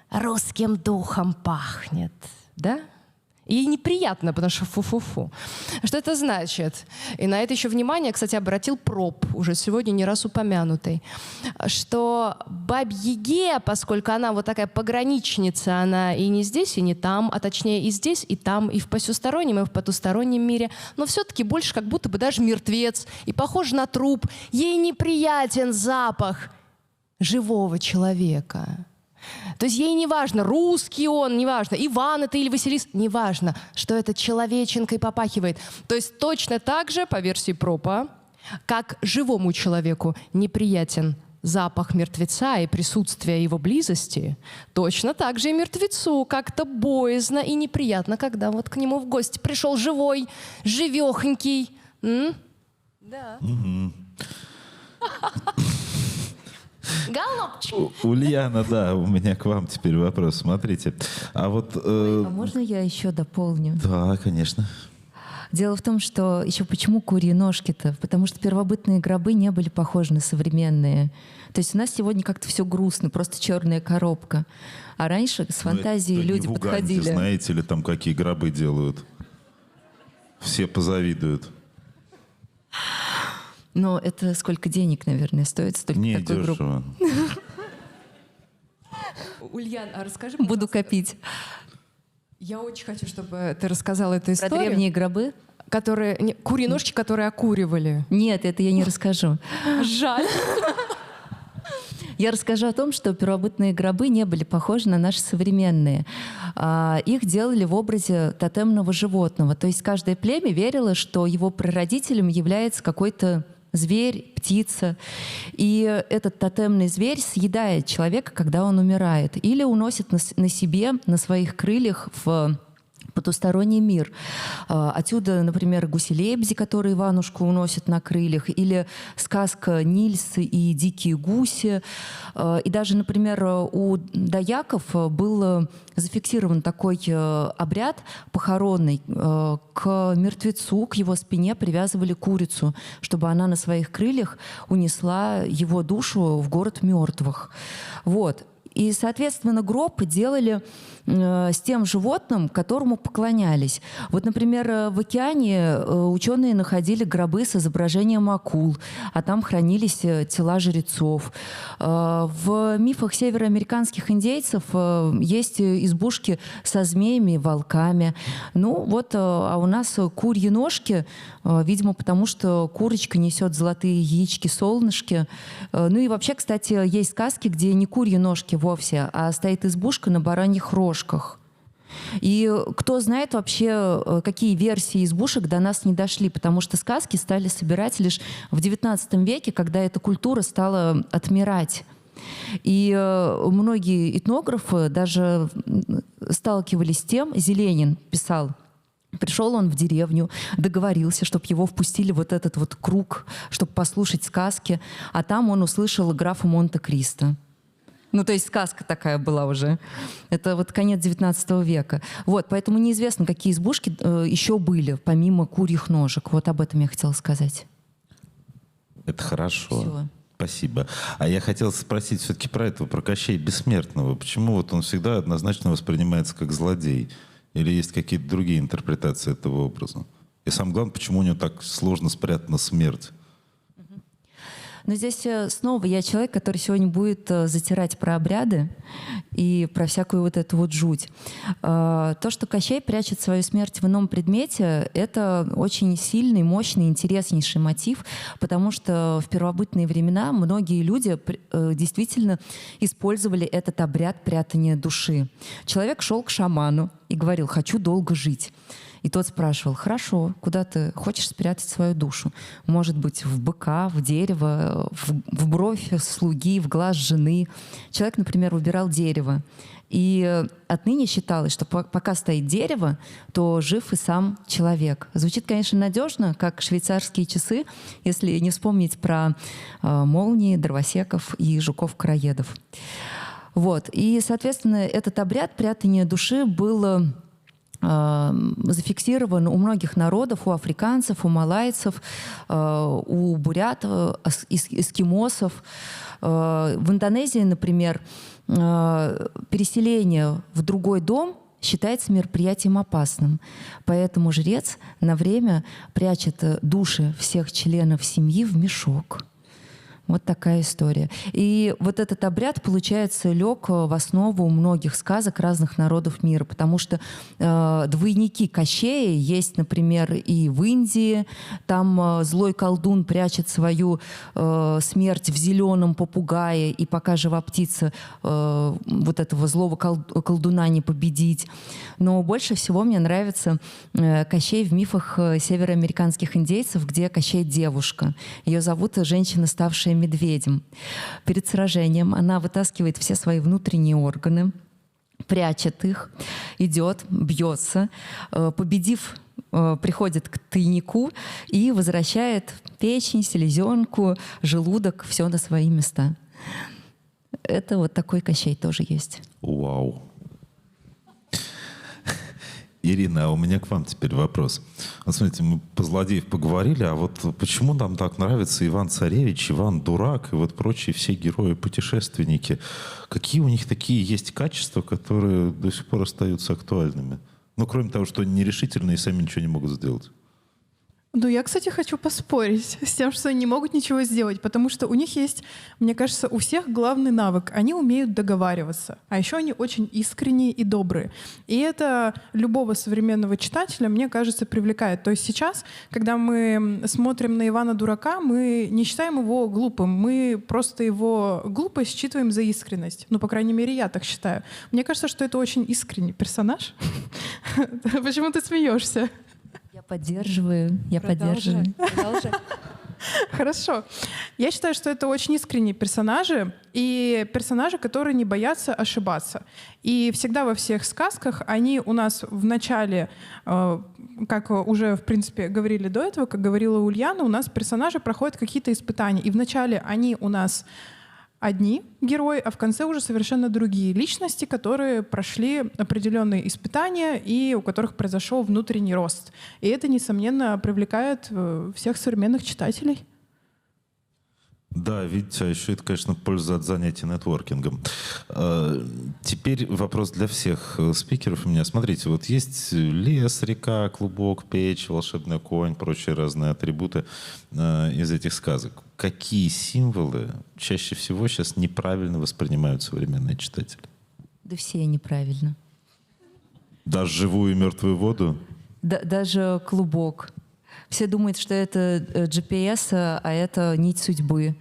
D: русским духом пахнет. Да? Ей неприятно, потому что фу-фу-фу. Что это значит? И на это еще внимание, кстати, обратил Проб, уже сегодня не раз упомянутый, что Бабе-Яге, поскольку она вот такая пограничница, она и не здесь, и не там, а точнее и здесь, и там, и в посюстороннем, и в потустороннем мире, но все-таки больше как будто бы даже мертвец, и похож на труп. Ей неприятен запах живого человека. То есть ей не важно, русский он, не важно, Иван это или Василис, не важно, что это человеченкой попахивает. То есть точно так же, по версии Пропа, как живому человеку неприятен запах мертвеца и присутствие его близости, точно так же и мертвецу как-то боязно и неприятно, когда вот к нему в гости пришел живой, живехонький. Да. Голубчик.
B: Ульяна, да, у меня к вам теперь вопрос. Смотрите, а вот...
C: А можно я еще дополню?
B: Да, конечно.
C: Дело в том, что еще почему курьи ножки-то? Потому что первобытные гробы не были похожи на современные. То есть у нас сегодня как-то все грустно, просто черная коробка. А раньше с фантазией
B: это
C: люди
B: не в Уганде,
C: подходили.
B: знаете ли, там какие гробы делают? Все позавидуют.
C: Но это сколько денег, наверное, стоит? Столько
B: Не
C: такой гроб.
B: дешево.
D: Ульян, а расскажи,
C: Буду копить.
D: Я очень хочу, чтобы ты рассказала эту
C: Про
D: историю.
C: древние гробы?
D: Курьи ножки, которые окуривали.
C: Нет, это я не расскажу.
D: Жаль.
C: Я расскажу о том, что первобытные гробы не были похожи на наши современные. Их делали в образе тотемного животного. То есть каждое племя верило, что его прародителем является какой-то зверь, птица. И этот тотемный зверь съедает человека, когда он умирает. Или уносит на себе, на своих крыльях в потусторонний мир. Отсюда, например, гуси-лебеди, которые Иванушку уносят на крыльях, или сказка «Нильс и дикие гуси». И даже, например, у даяков был зафиксирован такой обряд похоронный. К мертвецу, к его спине привязывали курицу, чтобы она на своих крыльях унесла его душу в город мертвых. Вот. И, соответственно, гроб делали с тем животным, которому поклонялись. Вот, например, в океане ученые находили гробы с изображением акул, а там хранились тела жрецов. В мифах североамериканских индейцев есть избушки со змеями, волками. Ну вот, а у нас курьи ножки, видимо, потому что курочка несет золотые яички, солнышки. Ну и вообще, кстати, есть сказки, где не курьи ножки вовсе, а стоит избушка на бараньих рожках. И кто знает вообще, какие версии избушек до нас не дошли, потому что сказки стали собирать лишь в XIX веке, когда эта культура стала отмирать. И многие этнографы даже сталкивались с тем, Зеленин писал, пришел он в деревню, договорился, чтобы его впустили в вот этот вот круг, чтобы послушать сказки, а там он услышал графа Монте-Кристо. Ну, то есть сказка такая была уже. Это вот конец XIX века. Вот, поэтому неизвестно, какие избушки еще были, помимо курьих ножек. Вот об этом я хотела сказать.
B: Это хорошо.
C: Всё.
B: Спасибо. А я хотел спросить все-таки про этого, про Кощея Бессмертного. Почему вот он всегда однозначно воспринимается как злодей? Или есть какие-то другие интерпретации этого образа? И самое главное, почему у него так сложно спрятана смерть?
C: Но здесь снова я человек, который сегодня будет затирать про обряды и про всякую вот эту вот жуть. То, что Кощей прячет свою смерть в ином предмете, это очень сильный, мощный, интереснейший мотив, потому что в первобытные времена многие люди действительно использовали этот обряд прятания души. Человек шел к шаману и говорил: «Хочу долго жить». И тот спрашивал: «Хорошо, куда ты хочешь спрятать свою душу? Может быть, в быка, в дерево, в бровь слуги, в глаз жены». Человек, например, выбирал дерево. И отныне считалось, что пока стоит дерево, то жив и сам человек. Звучит, конечно, надежно, как швейцарские часы, если не вспомнить про молнии, дровосеков и жуков-короедов. Вот. И, соответственно, этот обряд прятания души был зафиксирован у многих народов, у африканцев, у малайцев, у бурятов, эскимосов. В Индонезии, например, переселение в другой дом считается мероприятием опасным. Поэтому жрец на время прячет души всех членов семьи в мешок. Вот такая история. И вот этот обряд, получается, лег в основу многих сказок разных народов мира, потому что двойники Кощея есть, например, и в Индии. Там злой колдун прячет свою смерть в зеленом попугае, и пока жива птица, вот этого злого колдуна не победить. Но больше всего мне нравится Кощей в мифах североамериканских индейцев, где Кощей девушка. Ее зовут женщина, ставшая медведем. Перед сражением она вытаскивает все свои внутренние органы, прячет их, идет, бьется, победив, приходит к тайнику и возвращает печень, селезенку, желудок, все на свои места. Это вот такой Кощей тоже есть.
B: Вау. Ирина, а у меня к вам теперь вопрос. Вот смотрите, мы по злодеев поговорили, а вот почему нам так нравится Иван-Царевич, Иван Дурак и вот прочие все герои-путешественники? Какие у них такие есть качества, которые до сих пор остаются актуальными? Ну, кроме того, что они нерешительные и сами ничего не могут сделать.
E: Ну, я, кстати, хочу поспорить с тем, что они не могут ничего сделать, потому что у них есть, мне кажется, у всех главный навык. Они умеют договариваться, а еще они очень искренние и добрые. И это любого современного читателя, мне кажется, привлекает. То есть сейчас, когда мы смотрим на Ивана Дурака, мы не считаем его глупым, мы просто его глупость считываем за искренность. Ну, по крайней мере, я так считаю. Мне кажется, что это очень искренний персонаж. Почему ты смеешься?
C: Я поддерживаю, я поддерживаю.
D: Продолжай.
E: Хорошо. Я считаю, что это очень искренние персонажи, и персонажи, которые не боятся ошибаться. И всегда во всех сказках они у нас в начале, как уже, в принципе, говорили до этого, как говорила Ульяна, у нас персонажи проходят какие-то испытания. И вначале они у нас одни герои, а в конце уже совершенно другие личности, которые прошли определенные испытания и у которых произошел внутренний рост. И это, несомненно, привлекает всех современных читателей.
B: Да, видите, а еще это, конечно, польза от занятий нетворкингом. Теперь вопрос для всех спикеров у меня. Смотрите, вот есть лес, река, клубок, печь, волшебный конь, прочие разные атрибуты из этих сказок. Какие символы чаще всего сейчас неправильно воспринимают современные читатели?
C: Да все неправильно.
B: Даже живую и мертвую воду?
C: Даже клубок. Все думают, что это GPS, а это нить судьбы.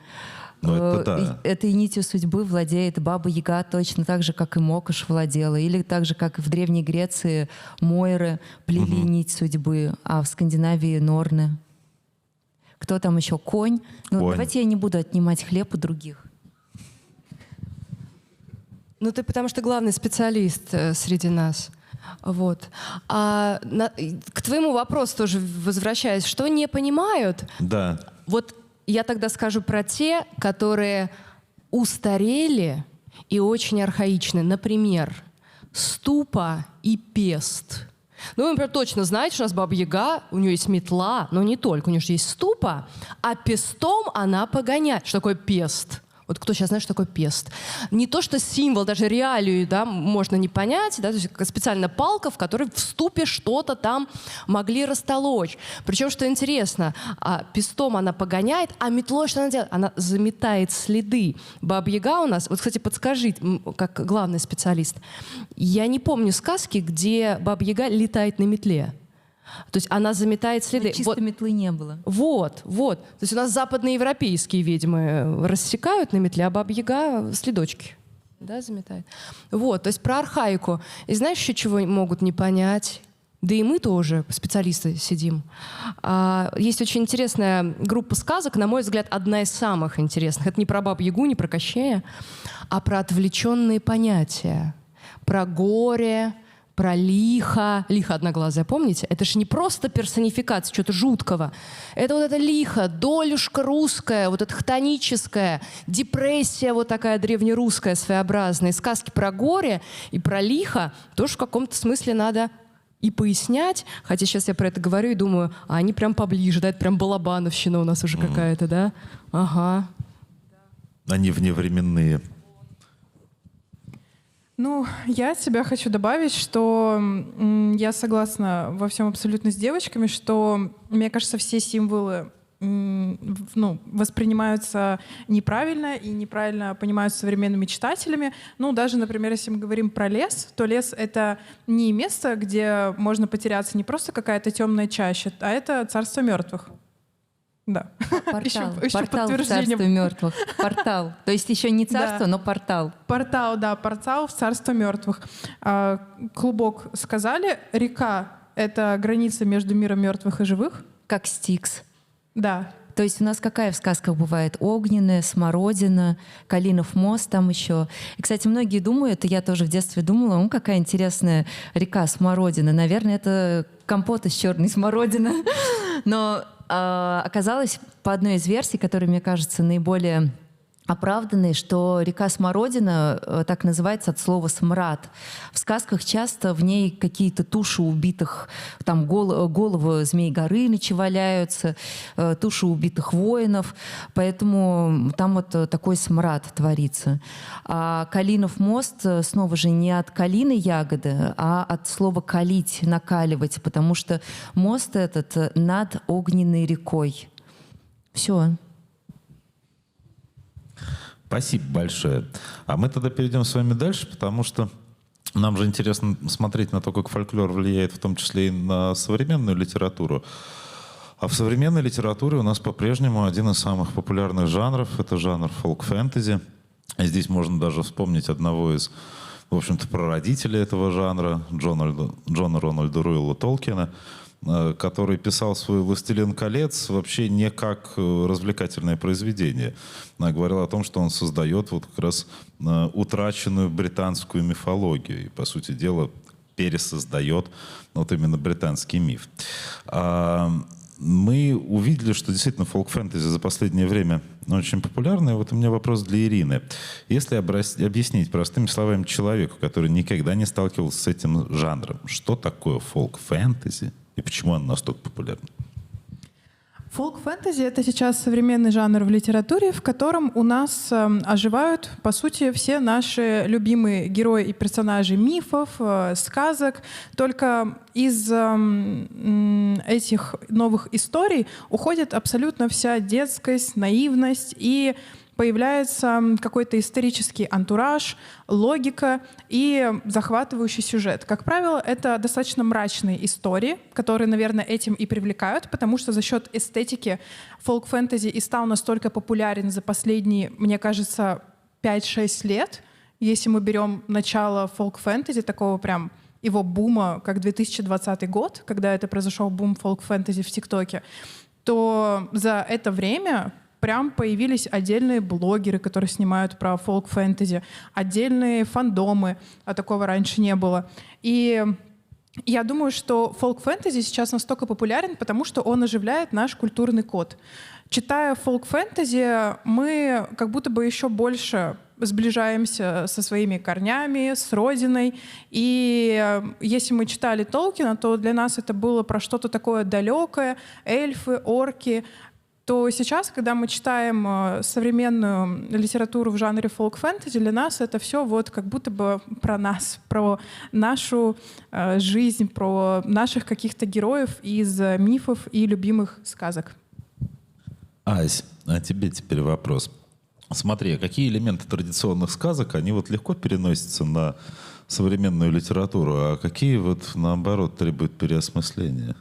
B: Ну, это да.
C: Этой нитью судьбы владеет Баба Яга точно так же, как и Мокош владела. Или так же, как и в Древней Греции Мойры плели нить судьбы, а в Скандинавии Норны. Кто там еще? Конь. Ну,
B: Конь.
C: давайте я не буду отнимать хлеб у других.
D: Ну, ты потому что главный специалист среди нас. Вот. К твоему вопросу тоже возвращаясь, что не понимают?
B: Да.
D: Вот я тогда скажу про те, которые устарели и очень архаичны. Например, ступа и пест. Ну, вы, например, точно знаете, что у нас Баба Яга, у нее есть метла, но не только, у нее же есть ступа, а пестом она погоняет. Что такое пест? Вот кто сейчас знает, что такое пест? Не то, что символ, даже реалию, да, можно не понять, да, то есть специально палка, в которой в ступе что-то там могли растолочь. Причем, что интересно, пестом она погоняет, а метлой что она делает? Она заметает следы. Баба Яга у нас, вот, кстати, подскажите, как главный специалист, я не помню сказки, где Баба Яга летает на метле. То есть она заметает следы.
C: Чисто метлы не было.
D: Вот. То есть у нас западноевропейские ведьмы рассекают на метле, а Баба Яга следочки, да, заметает. Вот, то есть про архаику. И знаешь еще чего могут не понять? Да и мы тоже, специалисты, сидим. Есть очень интересная группа сказок, на мой взгляд, одна из самых интересных. Это не про Бабу Ягу, не про Кощея, а про отвлеченные понятия. Про горе, про лихо. Лихо одноглазое, помните? Это же не просто персонификация чего-то жуткого. Это вот это лихо, долюшка русская, вот это хтоническая, депрессия вот такая древнерусская, своеобразная. Сказки про горе и про лихо тоже в каком-то смысле надо и пояснять, хотя сейчас я про это говорю и думаю, а они прям поближе, да, это прям балабановщина у нас уже какая-то, да? Ага.
B: Они вневременные.
E: Ну, я от себя хочу добавить, что я согласна во всем абсолютно с девочками, что, мне кажется, все символы воспринимаются неправильно и неправильно понимаются современными читателями. Ну, даже, например, если мы говорим про лес, то лес — это не место, где можно потеряться, не просто какая-то темная чаща, а это царство мертвых. Да.
C: Портал,
E: Еще
C: портал в
E: подтверждение.
C: царство мертвых. Портал. То есть еще не царство,
E: Да.
C: но портал.
E: Портал, да, портал в царство мертвых. Клубок сказали, река — это граница между миром мертвых и живых.
C: Как Стикс.
E: Да.
C: То есть у нас какая в сказках бывает? Огненная, смородина, Калинов мост там еще. И, кстати, многие думают, и я тоже в детстве думала, какая интересная река Смородина. Наверное, это компот из черной смородины. Но оказалось, по одной из версий, которая, мне кажется, наиболее оправданной, что река Смородина так называется от слова «смрад». В сказках часто в ней какие-то туши убитых, там головы Змей Горыныча валяются, туши убитых воинов, поэтому там вот такой смрад творится. А Калинов мост снова же не от калины ягоды, а от слова «калить», «накаливать», потому что мост этот над огненной рекой. Все.
B: Спасибо большое. А мы тогда перейдем с вами дальше, потому что нам же интересно смотреть на то, как фольклор влияет в том числе и на современную литературу. А в современной литературе у нас по-прежнему один из самых популярных жанров — это жанр фолк-фэнтези. И здесь можно даже вспомнить одного из, в общем-то, прародителей этого жанра, Джона Рональда Руэлла Толкина, который писал свой «Властелин колец» вообще не как развлекательное произведение. Говорил о том, что он создает вот как раз утраченную британскую мифологию и, по сути дела, пересоздает вот именно британский миф. Мы увидели, что действительно фолк-фэнтези за последнее время очень популярно. И вот у меня вопрос для Ирины. Если объяснить простыми словами человеку, который никогда не сталкивался с этим жанром, что такое фолк-фэнтези и почему он настолько популярен?
E: Фолк-фэнтези — это сейчас современный жанр в литературе, в котором у нас оживают, по сути, все наши любимые герои и персонажи мифов, сказок. Только из этих новых историй уходит абсолютно вся детскость, наивность, и появляется какой-то исторический антураж, логика и захватывающий сюжет. Как правило, это достаточно мрачные истории, которые, наверное, этим и привлекают, потому что за счет эстетики фолк-фэнтези и стал настолько популярен за последние, мне кажется, 5-6 лет. Если мы берем начало фолк-фэнтези, такого прям его бума, как 2020 год, когда это произошел бум фолк-фэнтези в ТикТоке, то за это время прям появились отдельные блогеры, которые снимают про фолк-фэнтези, отдельные фандомы, а такого раньше не было. И я думаю, что фолк-фэнтези сейчас настолько популярен, потому что он оживляет наш культурный код. Читая фолк-фэнтези, мы как будто бы еще больше сближаемся со своими корнями, с родиной. И если мы читали Толкина, то для нас это было про что-то такое далекое, эльфы, орки. То сейчас, когда мы читаем современную литературу в жанре фолк-фэнтези, для нас это все вот как будто бы про нас, про нашу жизнь, про наших каких-то героев из мифов и любимых сказок.
B: Ась, а тебе теперь вопрос. Смотри, какие элементы традиционных сказок, они вот легко переносятся на современную литературу, а какие вот наоборот требуют переосмысления?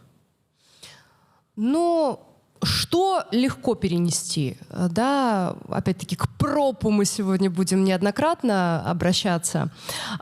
D: Ну, что легко перенести? Да, опять-таки, к пропу мы сегодня будем неоднократно обращаться.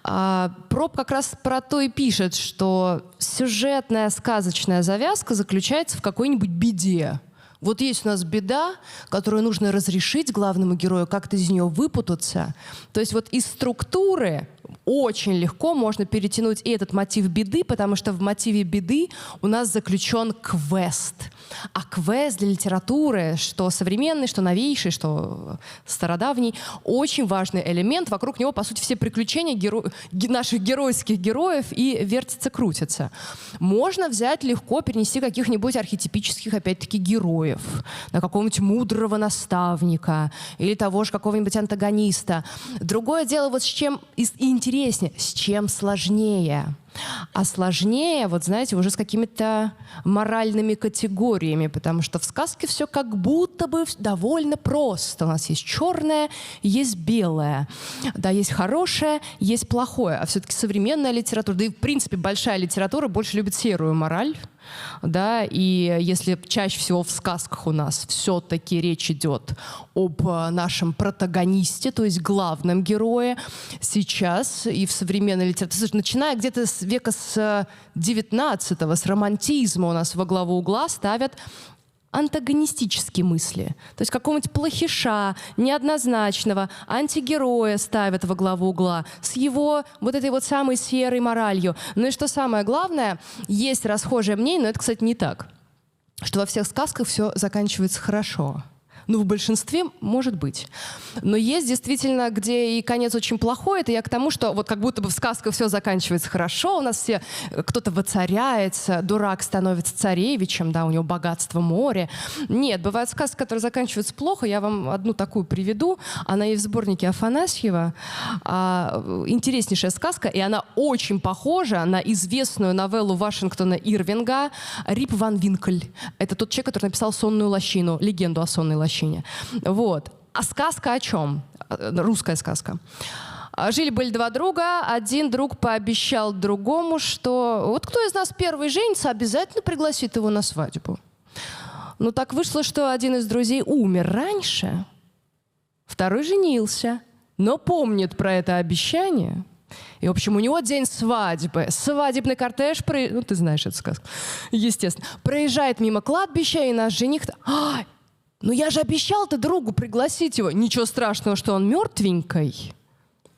D: Проб как раз про то и пишет, что сюжетная сказочная завязка заключается в какой-нибудь беде. Вот есть у нас беда, которую нужно разрешить главному герою, как-то из нее выпутаться. То есть вот из структуры очень легко можно перетянуть и этот мотив беды, потому что в мотиве беды у нас заключен квест. А квест для литературы, что современный, что новейший, что стародавний, очень важный элемент. Вокруг него, по сути, все приключения наших геройских героев и вертятся-крутятся. Можно взять легко, перенести каких-нибудь архетипических, опять-таки, героев, на какого-нибудь мудрого наставника или того же какого-нибудь антагониста. Другое дело вот с чем и интереснее, с чем сложнее. А сложнее, вот знаете, уже с какими-то моральными категориями, потому что в сказке все как будто бы довольно просто. У нас есть черное, есть белое, да, есть хорошее, есть плохое. А все-таки современная литература, да и в принципе большая литература больше любит серую мораль, да, и если чаще всего в сказках у нас все-таки речь идет об нашем протагонисте, то есть главном герое, сейчас и в современной литературе, начиная где-то с века с 19-го, с романтизма у нас во главу угла ставят антагонистические мысли. То есть какого-нибудь плохиша, неоднозначного, антигероя ставят во главу угла с его вот этой вот самой серой моралью. Ну и что самое главное, есть расхожее мнение, но это, кстати, не так, что во всех сказках все заканчивается хорошо. Ну, в большинстве может быть. Но есть действительно, где и конец очень плохой. Это я к тому, что вот как будто бы в сказках все заканчивается хорошо, у нас все, кто-то воцаряется, дурак становится царевичем, да, у него богатство море. Нет, бывают сказки, которые заканчиваются плохо. Я вам одну такую приведу. Она есть в сборнике Афанасьева. Интереснейшая сказка, и она очень похожа на известную новеллу Вашингтона Ирвинга «Рип ван Винкль». Это тот человек, который написал «Сонную лощину», легенду о сонной лощине. Вот. А сказка о чем? Русская сказка. Жили-были два друга. Один друг пообещал другому, что вот кто из нас первый женится, обязательно пригласит его на свадьбу. Ну так вышло, что один из друзей умер раньше, второй женился, но помнит про это обещание. И, в общем, у него день свадьбы. Свадебный кортеж, ну ты знаешь эту сказку, естественно, проезжает мимо кладбища, и наш жених... Ну я же обещал-то другу пригласить его. Ничего страшного, что он мертвенький.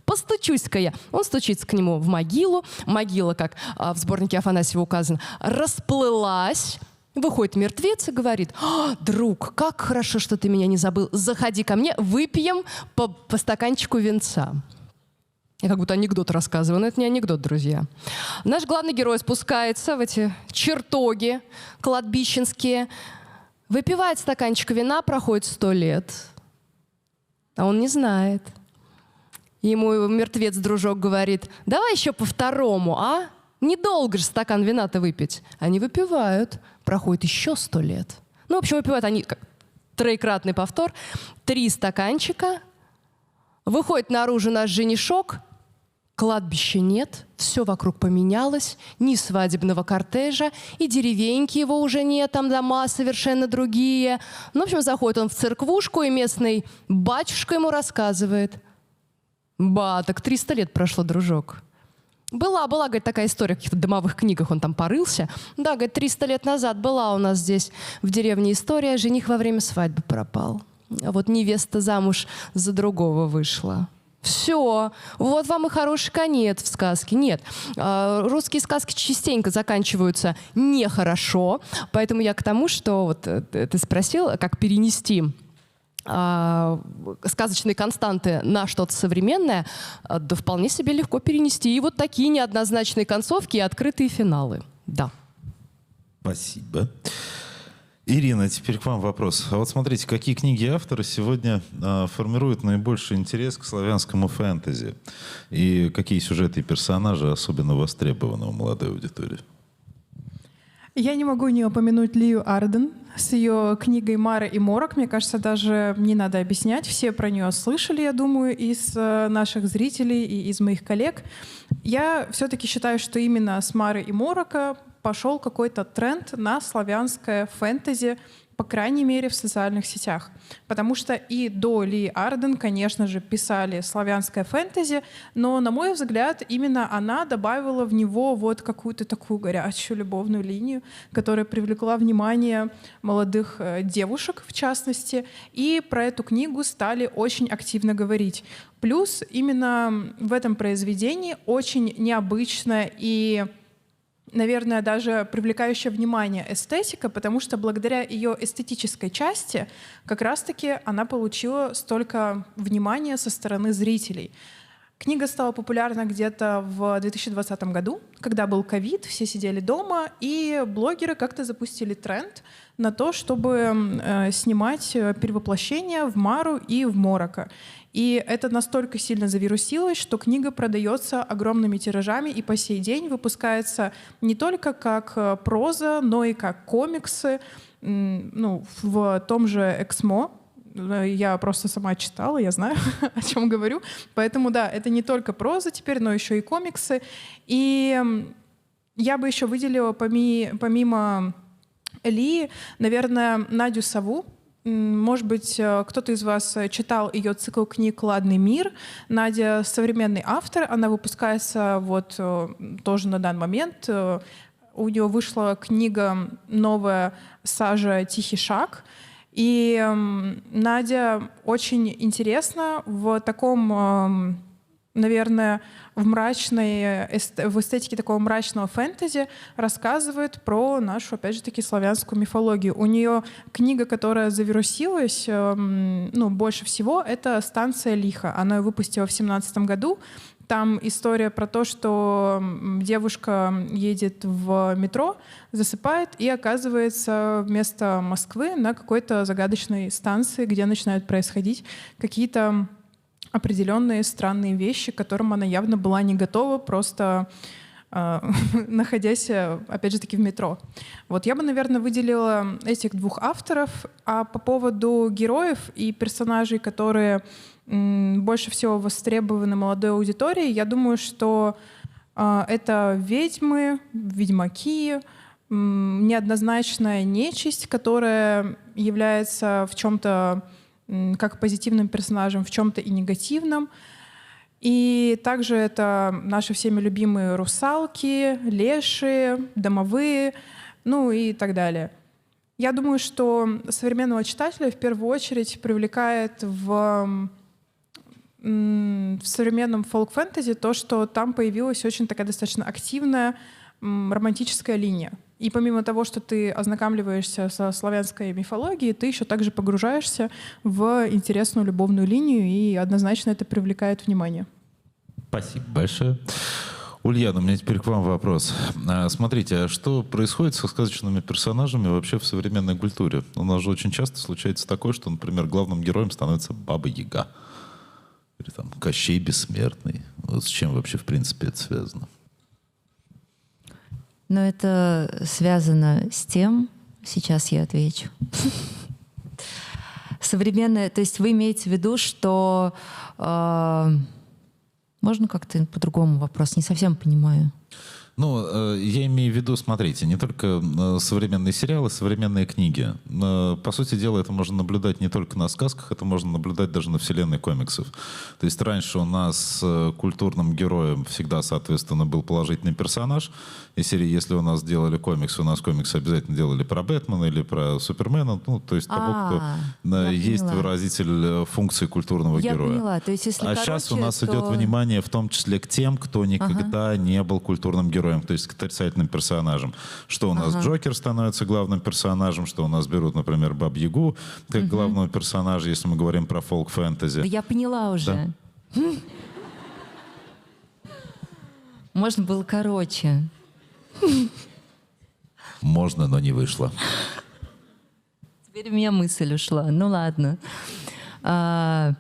D: Постучусь-ка я. Он стучится к нему в могилу. Могила, как в сборнике Афанасьева указано, расплылась. Выходит мертвец и говорит: друг, как хорошо, что ты меня не забыл. Заходи ко мне, выпьем по стаканчику винца. Я как будто анекдот рассказываю, но это не анекдот, друзья. Наш главный герой спускается в эти чертоги кладбищенские, выпивает стаканчик вина, проходит 100 лет, а он не знает. Ему мертвец-дружок говорит: давай еще по второму, а? Недолго же стакан вина-то выпить. Они выпивают, проходит еще 100 лет. Ну, в общем, выпивают они, как троекратный повтор, 3 стаканчика. Выходит наружу наш женишок, кладбища нет, все вокруг поменялось, ни свадебного кортежа, и деревеньки его уже нет, там дома совершенно другие. Ну, в общем, заходит он в церквушку, и местный батюшка ему рассказывает: ба, так 300 лет прошло, дружок. Была, говорит, такая история, в каких-то домовых книгах он там порылся. Да, говорит, 300 лет назад была у нас здесь в деревне история, жених во время свадьбы пропал. А вот невеста замуж за другого вышла. Все, вот вам и хороший конец в сказке. Нет, русские сказки частенько заканчиваются нехорошо, поэтому я к тому, что вот ты спросил, как перенести сказочные константы на что-то современное, да вполне себе легко перенести. И вот такие неоднозначные концовки и открытые финалы. Да.
B: Спасибо. Ирина, теперь к вам вопрос. А вот смотрите, какие книги автора сегодня формируют наибольший интерес к славянскому фэнтези? И какие сюжеты и персонажи особенно востребованы у молодой аудитории?
E: Я не могу не упомянуть Лию Арден с ее книгой «Мара и Морок». Мне кажется, даже не надо объяснять. Все про нее слышали, я думаю, из наших зрителей и из моих коллег. Я все-таки считаю, что именно с «Мары и Морока» пошел какой-то тренд на славянское фэнтези, по крайней мере, в социальных сетях. Потому что и до Лии Арден, конечно же, писали славянское фэнтези, но, на мой взгляд, именно она добавила в него вот какую-то такую горячую любовную линию, которая привлекла внимание молодых девушек, в частности, и про эту книгу стали очень активно говорить. Плюс именно в этом произведении очень необычная и наверное, даже привлекающая внимание эстетика, потому что благодаря ее эстетической части как раз-таки она получила столько внимания со стороны зрителей. Книга стала популярна где-то в 2020 году, когда был ковид, все сидели дома, и блогеры как-то запустили тренд на то, чтобы снимать перевоплощения в Мару и в Морока. И это настолько сильно завирусилось, что книга продается огромными тиражами и по сей день выпускается не только как проза, но и как комиксы. Ну, в том же «Эксмо». Я просто сама читала, я знаю, о чем говорю. Поэтому да, это не только проза теперь, но еще и комиксы. И я бы еще выделила помимо Лии, наверное, Надю Сову. Может быть, кто-то из вас читал ее цикл книг «Ладный мир». Надя — современный автор, она выпускается вот тоже на данный момент. У нее вышла книга новая «Сажа. Тихий шаг». И Надя очень интересна в таком, наверное, в эстетике такого мрачного фэнтези рассказывает про нашу, опять же таки, славянскую мифологию. У нее книга, которая завирусилась, больше всего, это «Станция лиха». Она ее выпустила в 2017 году. Там история про то, что девушка едет в метро, засыпает и оказывается вместо Москвы на какой-то загадочной станции, где начинают происходить какие-то определенные странные вещи, к которым она явно была не готова, просто находясь, опять же таки, в метро. Вот я бы, наверное, выделила этих двух авторов. А по поводу героев и персонажей, которые больше всего востребованы молодой аудиторией, я думаю, что это ведьмы, ведьмаки, неоднозначная нечисть, которая является в чем-то как позитивным персонажем, в чем-то и негативным. И также это наши всеми любимые русалки, леши, домовые, ну и так далее. Я думаю, что современного читателя в первую очередь привлекает в современном фолк-фэнтези то, что там появилась очень такая достаточно активная романтическая линия. И помимо того, что ты ознакомливаешься со славянской мифологией, ты еще также погружаешься в интересную любовную линию, и однозначно это привлекает внимание.
B: Спасибо большое. Ульяна, у меня теперь к вам вопрос. Смотрите, а что происходит со сказочными персонажами вообще в современной культуре? У нас же очень часто случается такое, что, например, главным героем становится Баба-Яга. Или там Кощей Бессмертный. Вот с чем вообще, в принципе, это связано?
C: Но это связано с тем, сейчас я отвечу. Современное, то есть вы имеете в виду, что можно как-то по-другому вопрос? Не совсем понимаю.
B: Ну, я имею в виду, смотрите, не только современные сериалы, современные книги. По сути дела, это можно наблюдать не только на сказках, это можно наблюдать даже на вселенной комиксов. То есть раньше у нас культурным героем всегда, соответственно, был положительный персонаж. Если у нас делали комиксы, у нас комиксы обязательно делали про Бэтмена или про Супермена, ну, то есть того, кто есть выразитель функции культурного героя.
C: Я поняла. То есть, если
B: сейчас у нас идет внимание в том числе к тем, кто никогда не был культурным героем, то есть к отрицательным персонажам. Что у нас Джокер становится главным персонажем, что у нас берут, например, Бабу-Ягу как главного персонажа, если мы говорим про фолк-фэнтези.
C: Да я поняла уже. Да? Можно было короче.
B: Можно, но не вышло.
C: Теперь у меня мысль ушла. Ну ладно. Но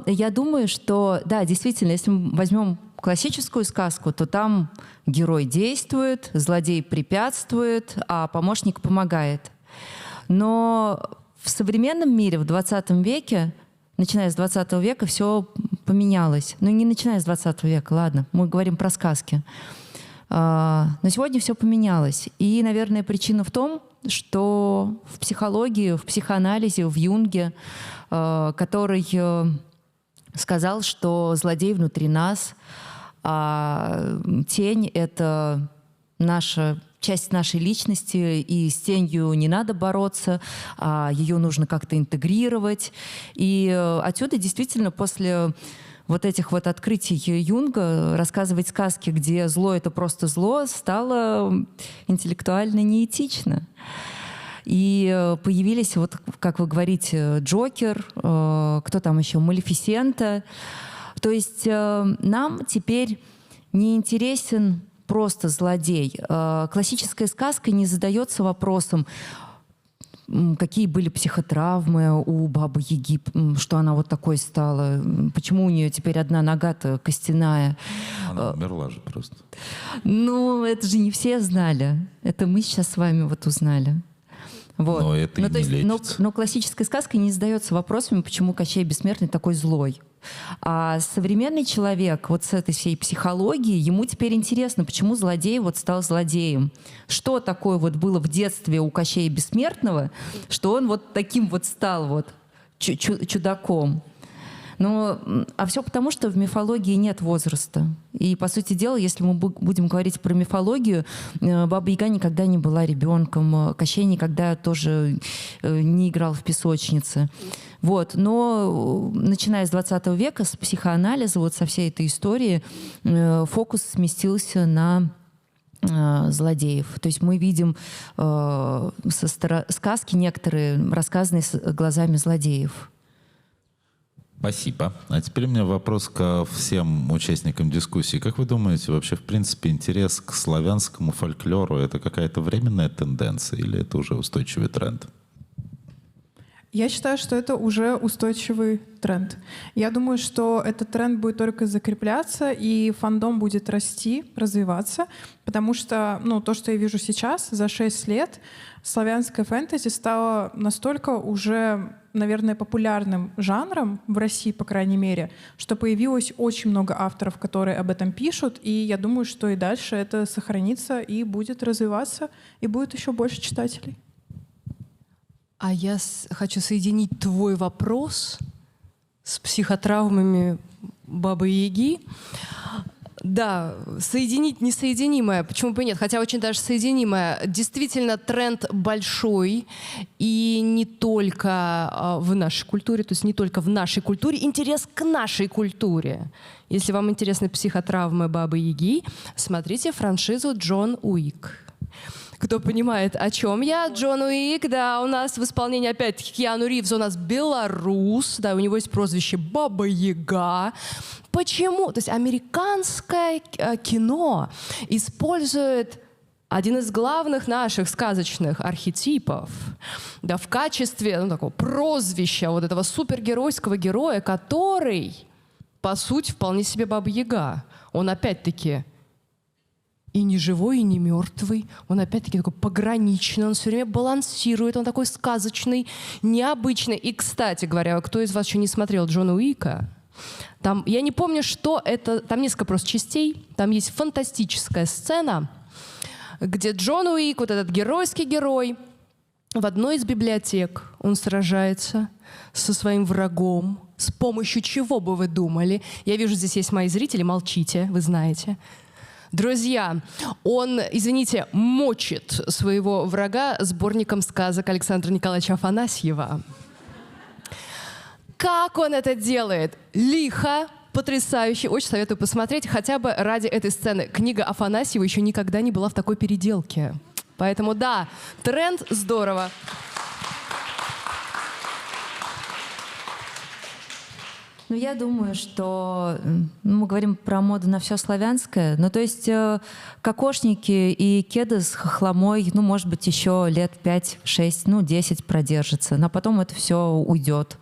C: я думаю, что, да, действительно, если мы возьмем классическую сказку, то там герой действует, злодей препятствует, а помощник помогает. Но в современном мире, в 20 веке, начиная с 20 века, все поменялось. Ну, не начиная с 20 века, ладно, мы говорим про сказки. Но сегодня все поменялось. И, наверное, причина в том, что в психологии, в психоанализе, в Юнге, который сказал, что злодей внутри нас, а тень — это часть нашей личности, и с тенью не надо бороться, а ее нужно как-то интегрировать. И отсюда действительно после вот этих вот открытий Юнга рассказывать сказки, где зло — это просто зло, стало интеллектуально неэтично. И появились, вот, как вы говорите, Джокер, кто там еще, Малефисента. То есть нам теперь не интересен просто злодей. Классическая сказка не задается вопросом, какие были психотравмы у Бабы-Яги, что она вот такой стала, почему у нее теперь одна нога-то костяная.
B: Она умерла же просто.
C: Ну, это же не все знали. Это мы сейчас с вами вот узнали. Вот.
B: Но это и не лечится.
C: Но классическая сказка не задается вопросами, почему Кощей Бессмертный такой злой. А современный человек вот с этой всей психологией, ему теперь интересно, почему злодей вот стал злодеем. Что такое вот было в детстве у Кощея Бессмертного, что он вот таким вот стал вот чудаком. А все потому, что в мифологии нет возраста. И, по сути дела, если мы будем говорить про мифологию, Баба-Яга никогда не была ребенком, Кощей никогда тоже не играл в песочнице. Вот. Но начиная с 20 века, с психоанализа, вот со всей этой истории, фокус сместился на злодеев. То есть мы видим сказки некоторые, рассказанные глазами злодеев.
B: Спасибо. А теперь у меня вопрос ко всем участникам дискуссии. Как вы думаете, вообще, в принципе, интерес к славянскому фольклору — это какая-то временная тенденция или это уже устойчивый тренд?
E: Я считаю, что это уже устойчивый тренд. Я думаю, что этот тренд будет только закрепляться, и фандом будет расти, развиваться, потому что то, что я вижу сейчас, за 6 лет славянское фэнтези стало настолько уже, наверное, популярным жанром в России, по крайней мере, что появилось очень много авторов, которые об этом пишут, и я думаю, что и дальше это сохранится и будет развиваться, и будет еще больше читателей.
D: А я хочу соединить твой вопрос с психотравмами Бабы-Яги. Да, соединить несоединимое, почему бы и нет, хотя очень даже соединимое. Действительно, тренд большой, и не только в нашей культуре, то есть не только в нашей культуре, интерес к нашей культуре. Если вам интересны психотравмы Бабы-Яги, смотрите франшизу «Джон Уик». Кто понимает, о чем я? Джон Уик, да, у нас в исполнении опять Киану Ривз, у нас белорус, да, у него есть прозвище Баба-Яга. Почему? То есть американское кино использует один из главных наших сказочных архетипов, да, в качестве такого прозвища вот этого супергеройского героя, который, по сути, вполне себе Баба-Яга. Он опять-таки и не живой, и не мертвый. Он опять-таки такой пограничный, он все время балансирует, он такой сказочный, необычный. И, кстати говоря, кто из вас еще не смотрел Джона Уика, там, я не помню, что это, там несколько просто частей, там есть фантастическая сцена, где Джон Уик, вот этот геройский герой, в одной из библиотек он сражается со своим врагом. С помощью чего бы вы думали? Я вижу, здесь есть мои зрители, молчите, вы знаете. Друзья, он, извините, мочит своего врага сборником сказок Александра Николаевича Афанасьева. Как он это делает? Лихо, потрясающе. Очень советую посмотреть хотя бы ради этой сцены. Книга Афанасьева еще никогда не была в такой переделке. Поэтому да, тренд здорово.
C: Я думаю, что мы говорим про моду на все славянское. То есть кокошники и кеды с хохломой, может быть, еще лет 5, 6, 10 продержится. Но потом это все уйдет.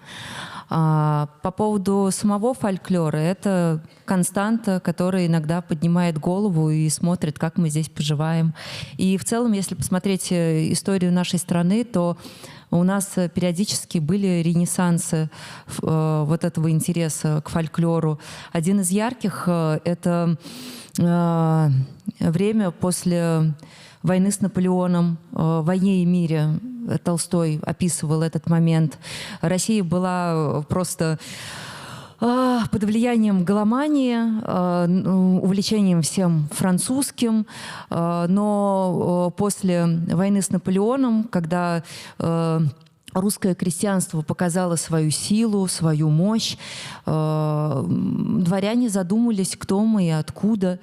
C: По поводу самого фольклора, это константа, которая иногда поднимает голову и смотрит, как мы здесь поживаем. И в целом, если посмотреть историю нашей страны, то у нас периодически были ренессансы вот этого интереса к фольклору. Один из ярких — это время после войны с Наполеоном, в «Войне и мире». Толстой описывал этот момент. Россия была просто под влиянием голомании, увлечением всем французским. Но после войны с Наполеоном, когда русское крестьянство показало свою силу, свою мощь. Дворяне задумались, кто мы и откуда,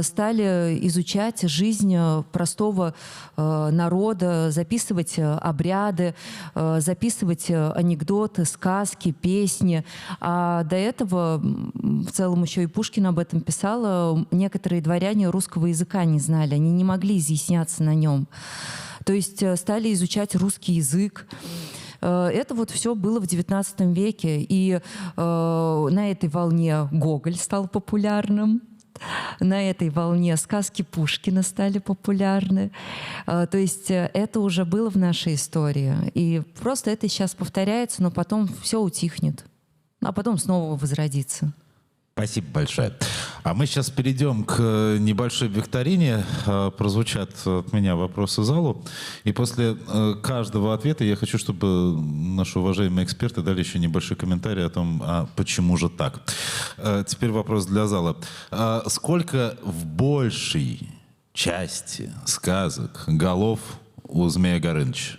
C: стали изучать жизнь простого народа, записывать обряды, записывать анекдоты, сказки, песни. А до этого, в целом еще и Пушкин об этом писал, некоторые дворяне русского языка не знали, они не могли изъясняться на нем. То есть стали изучать русский язык. Это вот все было в XIX веке. И на этой волне Гоголь стал популярным. На этой волне сказки Пушкина стали популярны. То есть это уже было в нашей истории. И просто это сейчас повторяется, но потом все утихнет. А потом снова возродится.
B: Спасибо большое. А мы сейчас перейдем к небольшой викторине. Прозвучат от меня вопросы залу. И после каждого ответа я хочу, чтобы наши уважаемые эксперты дали еще небольшой комментарий о том, а почему же так. Теперь вопрос для зала. Сколько в большей части сказок голов у Змея Горыныча?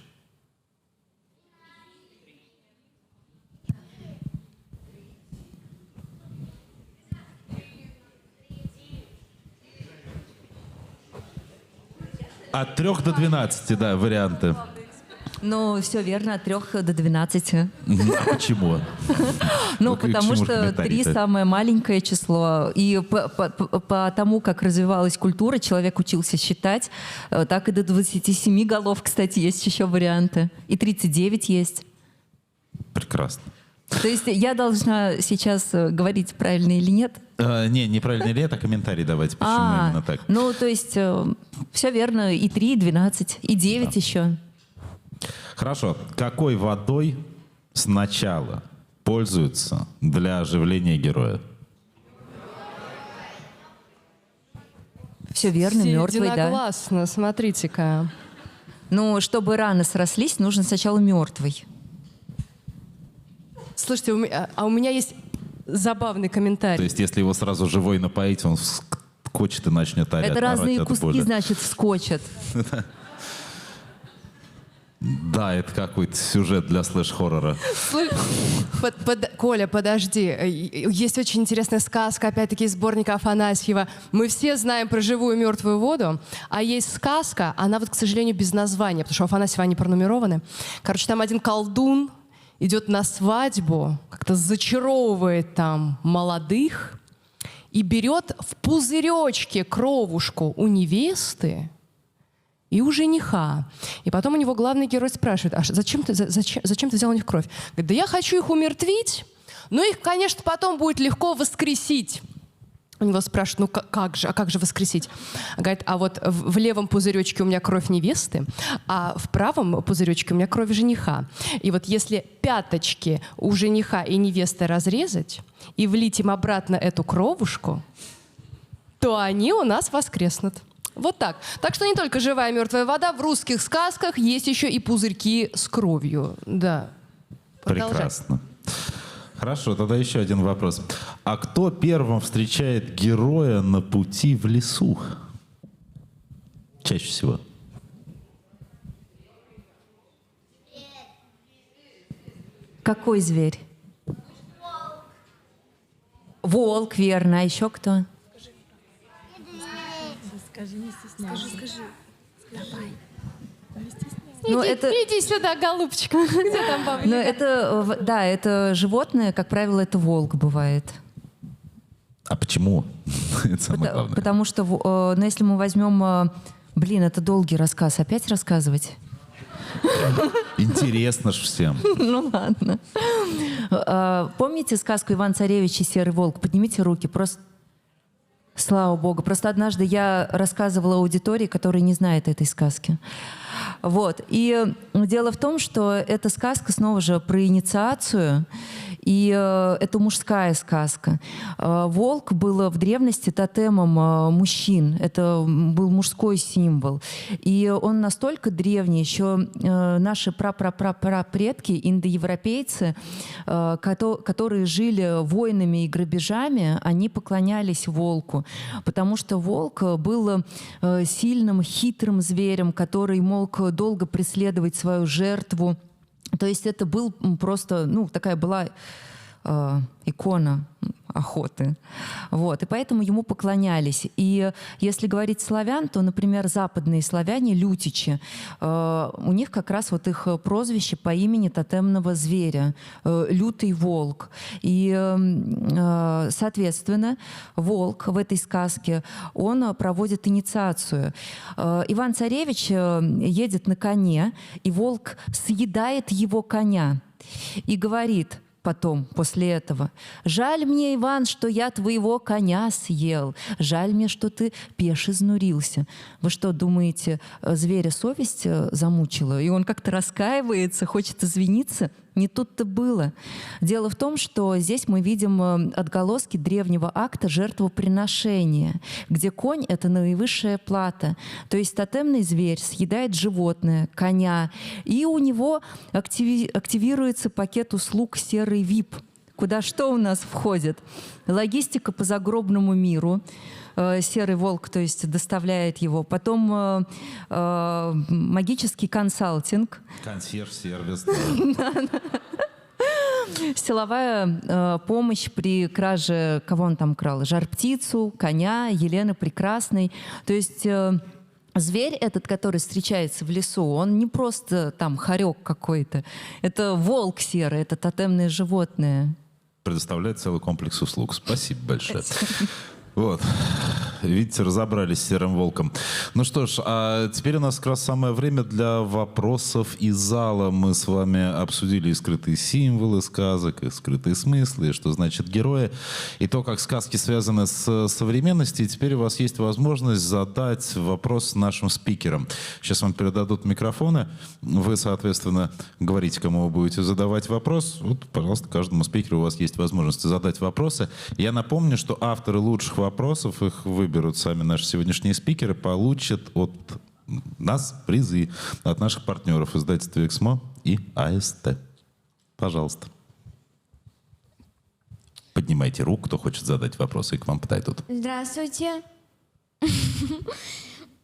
B: От 3 до 12, да, варианты.
C: Ну, все верно, от 3 до 12.
B: А почему?
C: Ну, потому что 3 самое маленькое число. И по тому, как развивалась культура, человек учился считать, так и до 27 голов, кстати, есть еще варианты. И 39 есть.
B: Прекрасно.
C: То есть я должна сейчас говорить правильно или нет?
B: Не, неправильно ли это? Комментарий давайте, почему именно так.
C: Ну, то есть все верно, и 3, и 12, и 9 да. еще.
B: Хорошо. Какой водой сначала пользуются для оживления героя?
C: Все верно, мертвый, да.
D: Единогласно, смотрите-ка.
C: Ну, чтобы раны срослись, нужно сначала мертвый.
D: Слушайте, у меня есть забавный комментарий.
B: То есть, если его сразу живой напоить, он вскочит и начнет орать.
C: Это разные куски, значит, вскочат.
B: Да, это какой-то сюжет для слэш-хоррора.
D: Коля, подожди. Есть очень интересная сказка, опять-таки, из сборника Афанасьева. Мы все знаем про живую и мертвую воду, а есть сказка, она вот, к сожалению, без названия, потому что у Афанасьева они пронумерованы. Короче, там один колдун идет на свадьбу, как-то зачаровывает там молодых и берет в пузыречке кровушку у невесты и у жениха. И потом у него главный герой спрашивает: а зачем ты взял у них кровь? Говорит: да я хочу их умертвить, но их, конечно, потом будет легко воскресить. У него спрашивают: ну как же воскресить? Говорит: а вот в левом пузыречке у меня кровь невесты, а в правом пузыречке у меня кровь жениха. И вот если пяточки у жениха и невесты разрезать и влить им обратно эту кровушку, то они у нас воскреснут. Вот так. Так что не только живая и мертвая вода, в русских сказках есть еще и пузырьки с кровью. Да.
B: Прекрасно. Хорошо, тогда еще один вопрос. А кто первым встречает героя на пути в лесу? Чаще всего.
C: Какой зверь? Волк, верно. А еще кто?
F: Скажи, не стесняйся. Скажи. Давай.
D: Иди сюда, голубчик. Где там баба?
C: Ну, это, да, это животное, как правило, это волк бывает.
B: А почему? Это самое главное.
C: Потому что, ну, если мы возьмем... Блин, это долгий рассказ. Опять рассказывать?
B: Интересно ж всем.
C: Ну ладно. Помните сказку «Иван-царевич и серый волк»? Поднимите руки. Просто... Слава Богу. Просто однажды я рассказывала аудитории, которая не знает этой сказки. Вот. И дело в том, что эта сказка снова же про инициацию, и это мужская сказка. Волк был в древности тотемом мужчин. Это был мужской символ. И он настолько древний, еще наши предки, индоевропейцы, которые жили войнами и грабежами, они поклонялись волку, потому что волк был сильным, хитрым зверем, который мог долго преследовать свою жертву, То есть это был просто, такая была икона охоты. Вот. И поэтому ему поклонялись. И если говорить славян, то, например, западные славяне, лютичи, у них как раз вот их прозвище по имени тотемного зверя — лютый волк. И, соответственно, волк в этой сказке, он проводит инициацию. Иван-царевич едет на коне, и волк съедает его коня и говорит потом, после этого: «Жаль мне, Иван, что я твоего коня съел. Жаль мне, что ты пеш изнурился». Вы что, думаете, зверя совесть замучила? И он как-то раскаивается, хочет извиниться? Не тут-то было. Дело в том, что здесь мы видим отголоски древнего акта жертвоприношения, где конь — это наивысшая плата. То есть тотемный зверь съедает животное, коня, и у него активируется пакет услуг «Серый ВИП», куда что у нас входит? Логистика по загробному миру. Серый волк, то есть доставляет его. Потом магический консалтинг.
B: Консьерж-сервис.
C: Силовая помощь при краже, кого он там крал? Жар-птицу, коня, Елены Прекрасной. То есть зверь этот, который встречается в лесу, он не просто там хорек какой-то. Это волк серый, это тотемное животное.
B: Предоставляет целый комплекс услуг. Спасибо большое. Вот. Видите, разобрались с серым волком. Ну что ж, а теперь у нас как раз самое время для вопросов из зала. Мы с вами обсудили и скрытые символы сказок, и скрытые смыслы, и что значит герои, и то, как сказки связаны с современностью. И теперь у вас есть возможность задать вопрос нашим спикерам. Сейчас вам передадут микрофоны. Вы, соответственно, говорите, кому вы будете задавать вопрос. Вот, пожалуйста, каждому спикеру у вас есть возможность задать вопросы. Я напомню, что авторы лучших вопросов, их выберут сами наши сегодняшние спикеры, получат от нас призы от наших партнеров издательства «Эксмо» и АСТ. Пожалуйста. Поднимайте руку, кто хочет задать вопросы, и к вам подойдут.
G: Здравствуйте.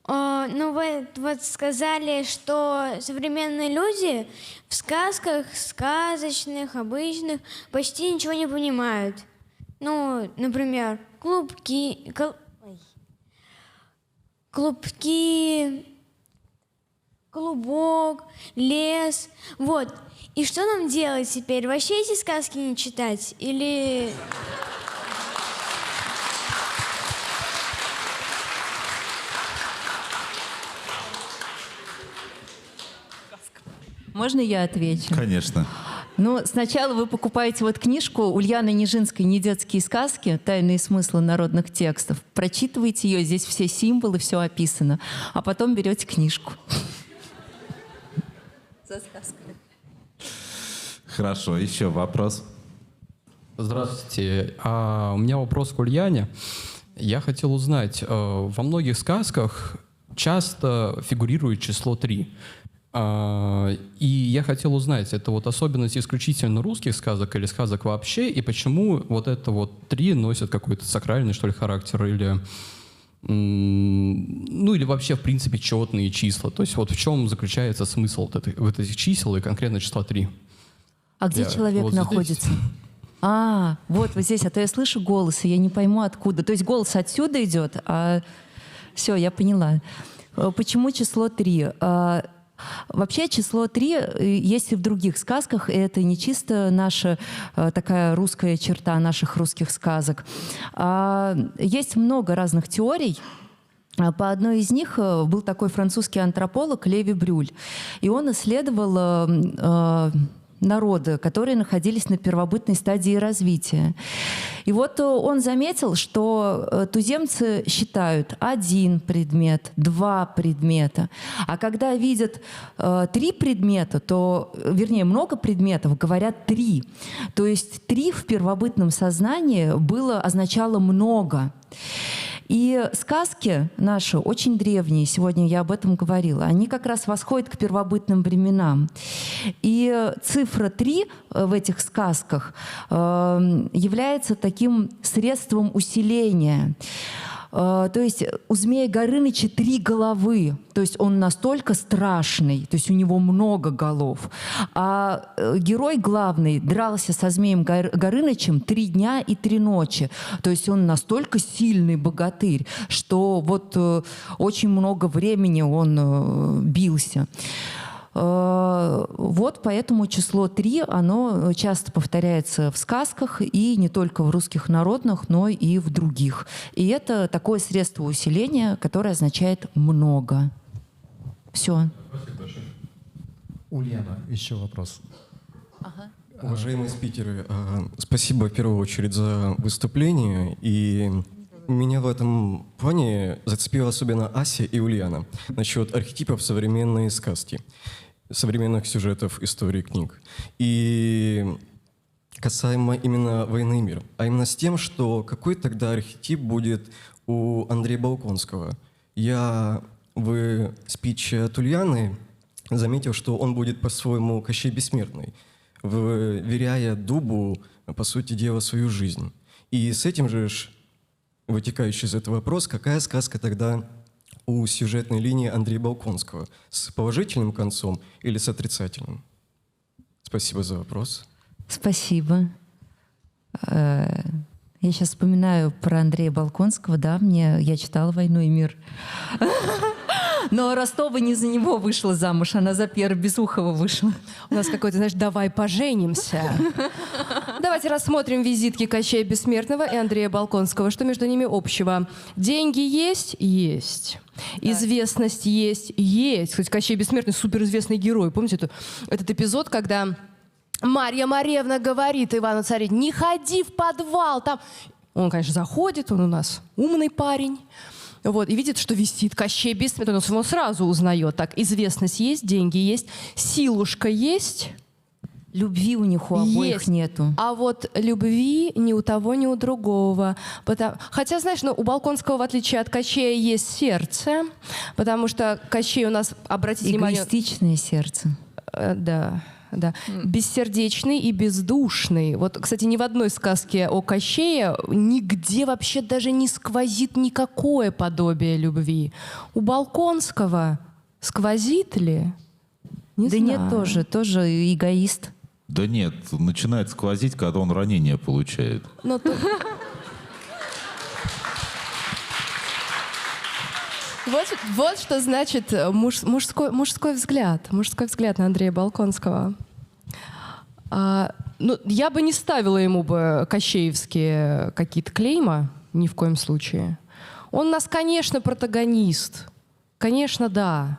G: Ну, вы вот сказали, что современные люди в сказках, сказочных, обычных, почти ничего не понимают. Ну, например, клубки, клубок, лес. Вот. И что нам делать теперь? Вообще эти сказки не читать? Или...
C: Можно я отвечу?
B: Конечно.
C: Ну, сначала вы покупаете вот книжку Ульяны Нижинской «Недетские сказки. Тайные смыслы народных текстов». Прочитываете ее, здесь все символы, все описано. А потом берете книжку. За сказкой.
B: Хорошо, еще вопрос.
H: Здравствуйте. У меня вопрос к Ульяне. Я хотел узнать, во многих сказках часто фигурирует число 3. И я хотел узнать, это вот особенность исключительно русских сказок или сказок вообще, и почему вот это вот 3 носят какой-то сакральный, что ли, характер, или, ну, или вообще, в принципе, четные числа. То есть вот в чем заключается смысл вот этих чисел и конкретно числа 3?
C: А где человек
H: вот
C: находится?
H: Здесь.
C: Вот здесь, а то я слышу голос, и я не пойму откуда. То есть голос отсюда идет, а все, я поняла. Почему число 3? Вообще число 3 есть и в других сказках, и это не чисто наша такая русская черта наших русских сказок. Есть много разных теорий. По одной из них был такой французский антрополог Леви Брюль, и он исследовал народы, которые находились на первобытной стадии развития. И вот он заметил, что туземцы считают 1 предмет, 2 предмета. А когда видят 3 предмета, то, вернее, много предметов, говорят 3. То есть 3 в первобытном сознании означало много. И сказки наши очень древние, сегодня я об этом говорила, они как раз восходят к первобытным временам. И цифра 3 в этих сказках является таким средством усиления. То есть у Змея Горыныча 3 головы. То есть он настолько страшный, то есть у него много голов. А герой главный дрался со Змеем Горынычем 3 дня и 3 ночи. То есть он настолько сильный богатырь, что вот очень много времени он бился. Вот поэтому число 3, оно часто повторяется в сказках, и не только в русских народных, но и в других. И это такое средство усиления, которое означает «много». Все.
I: Ульяна, еще вопрос.
C: Ага.
J: Уважаемые спикеры, спасибо в первую очередь за выступление. И меня в этом плане зацепила особенно Ася и Ульяна насчет архетипов современной сказки, современных сюжетов истории книг. И касаемо именно «Войны и мир», а именно с тем, что какой тогда архетип будет у Андрея Болконского. Я в спиче от Ульяны заметил, что он будет по-своему Кощей Бессмертный, вверяя дубу, по сути дела, свою жизнь. И с этим же вытекающий из этого вопрос, какая сказка тогда у сюжетной линии Андрея Болконского? С положительным концом или с отрицательным? Спасибо за вопрос.
C: Спасибо. Я сейчас вспоминаю про Андрея Болконского, да, я читала «Войну и мир». Но Ростова не за него вышла замуж, она за Пьера Безухова вышла.
D: У нас какой-то, знаешь, «давай поженимся». Давайте рассмотрим визитки Кощея Бессмертного и Андрея Болконского. Что между ними общего? Деньги есть? Есть. Известность есть? Есть. Кстати, Кощей Бессмертный — суперизвестный герой. Помните этот эпизод, когда Марья Марьевна говорит Ивану Царевичу: не ходи в подвал, там... Он, конечно, заходит, он у нас умный парень. Вот, и видит, что висит Кощей Бессмертный, он его сразу узнает. Так, известность есть, деньги есть, силушка есть.
C: Любви у них у обоих
D: есть.
C: нету.
D: А вот любви ни у того, ни у другого. Хотя, знаешь, у Болконского, в отличие от Кощея, есть сердце, потому что Кощей у нас, обратите внимание...
C: Эгоистичное сердце.
D: Да. Да. Бессердечный и бездушный. Вот, кстати, ни в одной сказке о Кощее нигде вообще даже не сквозит никакое подобие любви. У Болконского сквозит ли? Не
C: да
D: знаю.
C: Нет, тоже эгоист.
B: Да нет, начинает сквозить, когда он ранение получает.
D: Вот что значит мужской взгляд на Андрея Болконского. Я бы не ставила ему бы кощеевские какие-то клейма, ни в коем случае. Он у нас, конечно, протагонист. Конечно, да.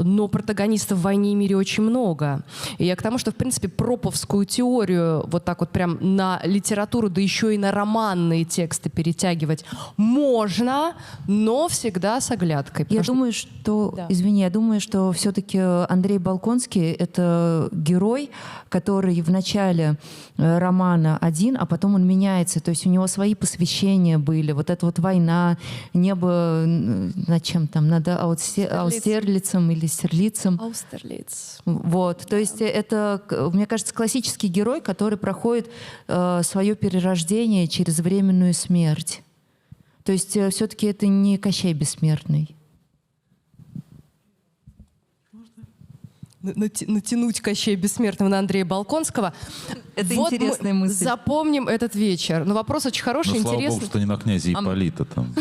D: Но протагонистов в «Войне и мире» очень много. И я к тому, что, в принципе, проповскую теорию вот так вот прям на литературу, да еще и на романные тексты перетягивать можно, но всегда с оглядкой.
C: Я думаю, что все-таки Андрей Болконский — это герой, который в начале романа один, а потом он меняется. То есть у него свои посвящения были. Вот эта вот война, небо над чем там, над Аустерлицем или Стерлицем.
D: Аустерлиц.
C: Вот. То есть это, мне кажется, классический герой, который проходит свое перерождение через временную смерть. То есть все-таки это не Кощей Бессмертный.
D: Натянуть Кощея Бессмертного на Андрея Болконского.
C: Это
D: вот
C: интересная мысль.
D: Запомним этот вечер. Но вопрос очень хороший,
B: Слава
D: интересный.
B: богу, что не на князя Ипполита там.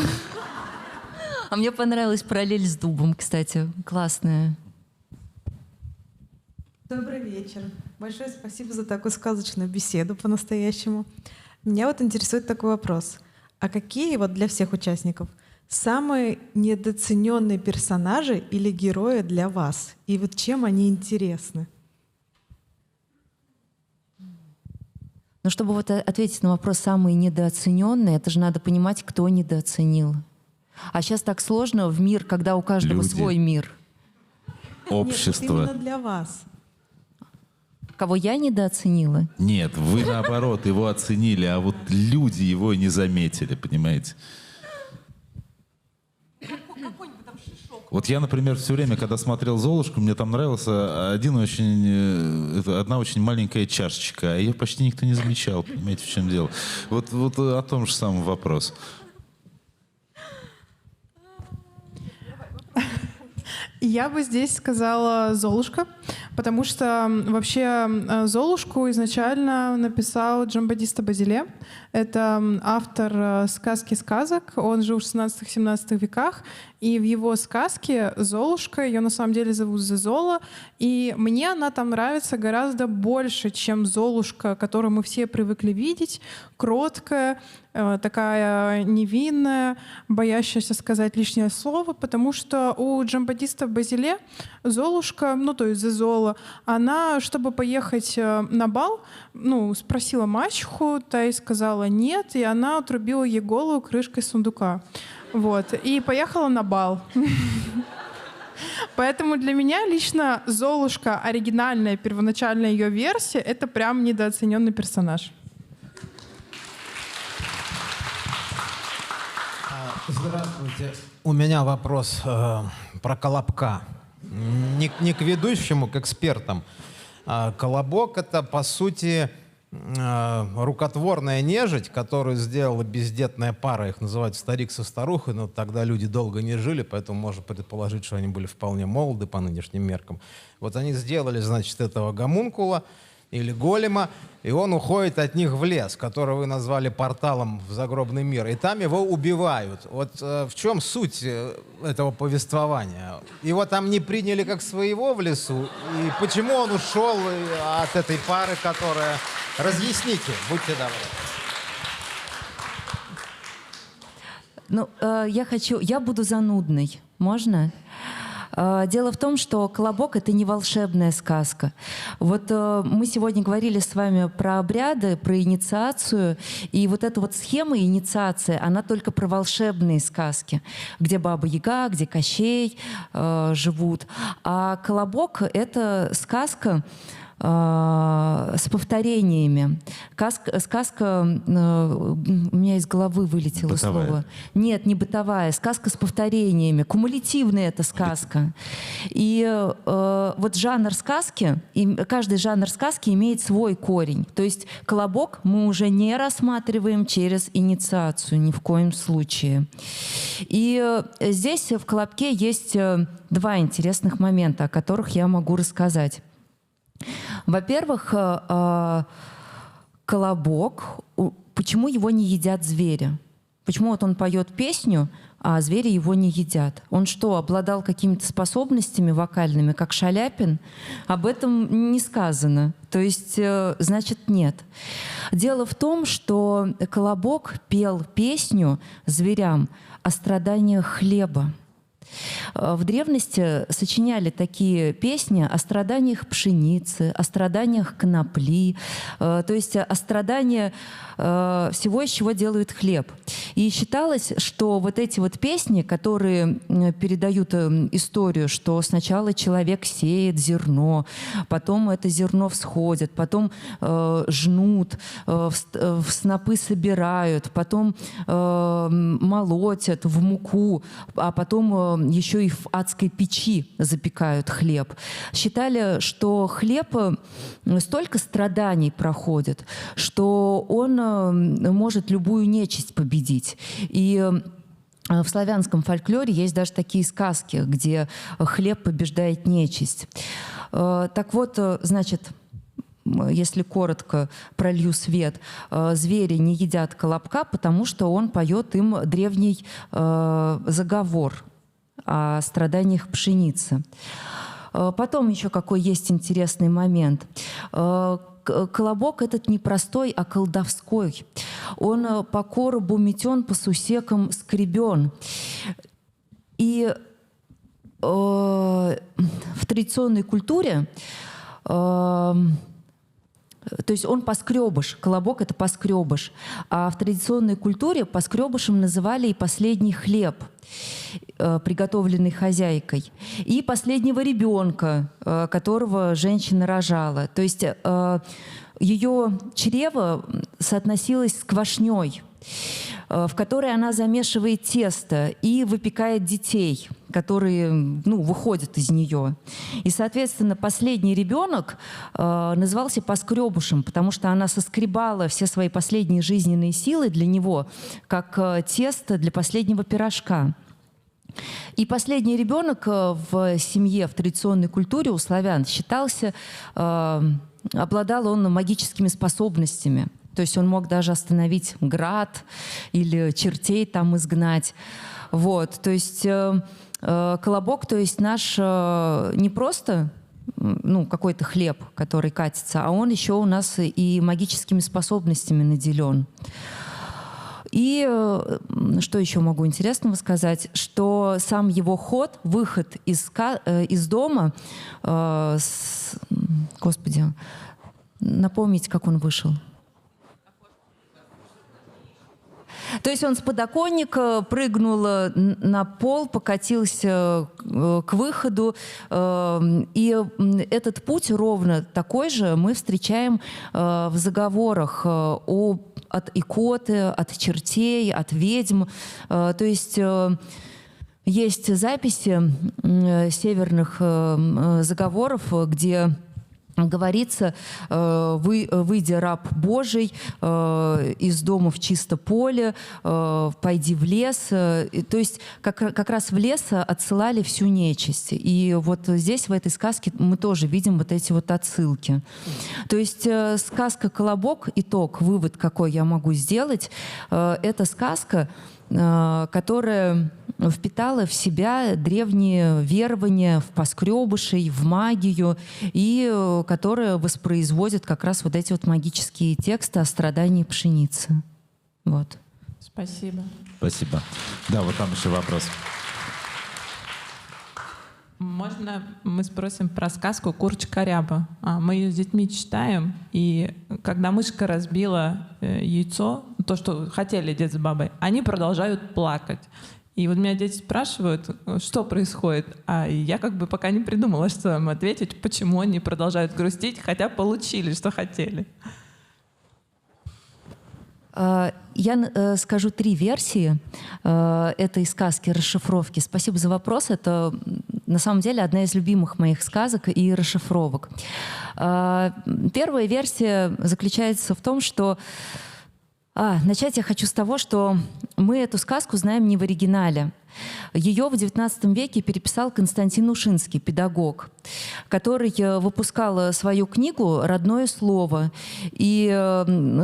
C: А мне понравилась параллель с дубом, кстати. Классная.
F: Добрый вечер. Большое спасибо за такую сказочную беседу по-настоящему. Меня вот интересует такой вопрос. А какие вот для всех участников самые недооцененные персонажи или герои для вас? И вот чем они интересны?
C: Но чтобы вот ответить на вопрос «самые недооцененные», это же надо понимать, кто недооценил. А сейчас так сложно в мир, когда у каждого
B: Люди.
C: свой мир.
B: Общество.
F: Нет, вот именно для вас.
C: Кого я недооценила?
B: Нет, вы наоборот его оценили, а вот люди его не заметили, понимаете? Вот я, например, все время, когда смотрел «Золушку», мне там нравился одна очень маленькая чашечка, а ее почти никто не замечал, понимаете, в чем дело? Вот о том же самом вопрос.
E: Я бы здесь сказала «Золушка», потому что вообще «Золушку» изначально написал Джамбадиста Базиле. Это автор сказки сказок. Он жил в 16-17 веках. И в его сказке Золушка, ее на самом деле зовут Зозола, и мне она там нравится гораздо больше, чем Золушка, которую мы все привыкли видеть, кроткая, такая невинная, боящаяся сказать лишнее слово, потому что у Джамбадиста Базиле Золушка, ну то есть Зозола, она, чтобы поехать на бал, ну, спросила мачеху, та ей сказала нет, и она отрубила ей голову крышкой сундука. Вот. И поехала на бал. Поэтому для меня лично Золушка, оригинальная, первоначальная ее версия, это прям недооцененный персонаж.
I: Здравствуйте. У меня вопрос про Колобка. Не к ведущему, к экспертам. Колобок — это, по сути, рукотворная нежить, которую сделала бездетная пара, их называют старик со старухой, но тогда люди долго не жили, поэтому можно предположить, что они были вполне молоды по нынешним меркам. Вот они сделали, значит, этого гомункула или голема, и он уходит от них в лес, который вы назвали порталом в загробный мир, и там его убивают. Вот в чем суть этого повествования? Его там не приняли как своего в лесу, и почему он ушел от этой пары, которая... Разъясните, будьте добры.
C: Ну, я буду занудной. Можно? Дело в том, что «Колобок» — это не волшебная сказка. Вот мы сегодня говорили с вами про обряды, про инициацию, и вот эта вот схема инициации, она только про волшебные сказки, где Баба-Яга, где Кощей живут. А «Колобок» — это сказка с повторениями. Сказка, у меня из головы вылетело
B: бытовая.
C: слово. Нет, не бытовая. Сказка с повторениями. Кумулятивная эта сказка. И вот жанр сказки, и каждый жанр сказки имеет свой корень. То есть «Колобок» мы уже не рассматриваем через инициацию ни в коем случае. И здесь в «Колобке» есть два интересных момента, о которых я могу рассказать. Во-первых, колобок, почему его не едят звери? Почему вот он поет песню, а звери его не едят? Он что, обладал какими-то способностями вокальными, как Шаляпин? Об этом не сказано. То есть, значит, нет. Дело в том, что колобок пел песню зверям о страданиях хлеба. В древности сочиняли такие песни о страданиях пшеницы, о страданиях конопли, то есть о страдании всего, из чего делают хлеб. И считалось, что вот эти вот песни, которые передают историю, что сначала человек сеет зерно, потом это зерно всходит, потом жнут, в снопы собирают, потом молотят в муку, а потом еще и в адской печи запекают хлеб. Считали, что хлеб столько страданий проходит, что он может любую нечисть победить. И в славянском фольклоре есть даже такие сказки, где хлеб побеждает нечисть. Так вот, значит, если коротко пролью свет, звери не едят колобка, потому что он поет им древний заговор о страданиях пшеницы. Потом еще какой есть интересный момент. Колобок этот не простой, а колдовской. Он по коробу метен, по сусекам скребен. И в традиционной культуре, то есть он поскребыш, колобок — это поскребыш. А в традиционной культуре поскребышем называли и последний хлеб, приготовленный хозяйкой, и последнего ребенка, которого женщина рожала. То есть ее чрево соотносилось с квашней, в которой она замешивает тесто и выпекает детей, которые выходят из нее. И, соответственно, последний ребенок назывался поскребушем, потому что она соскребала все свои последние жизненные силы для него, как тесто для последнего пирожка. И последний ребенок в семье, в традиционной культуре у славян считался, обладал он магическими способностями. То есть он мог даже остановить град или чертей там изгнать. Вот. То есть колобок, то есть наш не просто какой-то хлеб, который катится, а он еще у нас и магическими способностями наделен. И что еще могу интересного сказать, что сам его ход, выход из дома, Господи, напомните, как он вышел. То есть он с подоконника прыгнул на пол, покатился к выходу. И этот путь ровно такой же мы встречаем в заговорах от икоты, от чертей, от ведьм. То есть есть записи северных заговоров, где говорится: «Выйди, раб Божий, из дома в чисто поле, пойди в лес». То есть как раз в лес отсылали всю нечисть. И вот здесь, в этой сказке, мы тоже видим вот эти вот отсылки. То есть сказка «Колобок», итог, вывод какой я могу сделать, это сказка, которая впитала в себя древние верования в поскребышей, в магию, и которая воспроизводит как раз вот эти вот магические тексты о страдании пшеницы. Вот.
K: Спасибо.
B: Спасибо. Да, вот там еще вопрос.
K: Можно мы спросим про сказку «Курочка ряба»? Мы ее с детьми читаем, и когда мышка разбила яйцо, то, что хотели дед с бабой, они продолжают плакать. И вот меня дети спрашивают, что происходит, а я как бы пока не придумала, что им ответить, почему они продолжают грустить, хотя получили, что хотели.
C: Я скажу 3 версии этой сказки, расшифровки. Спасибо за вопрос. Это на самом деле одна из любимых моих сказок и расшифровок. Первая версия заключается в том, что начать я хочу с того, что мы эту сказку знаем не в оригинале. Ее в XIX веке переписал Константин Ушинский, педагог, который выпускал свою книгу «Родное слово». И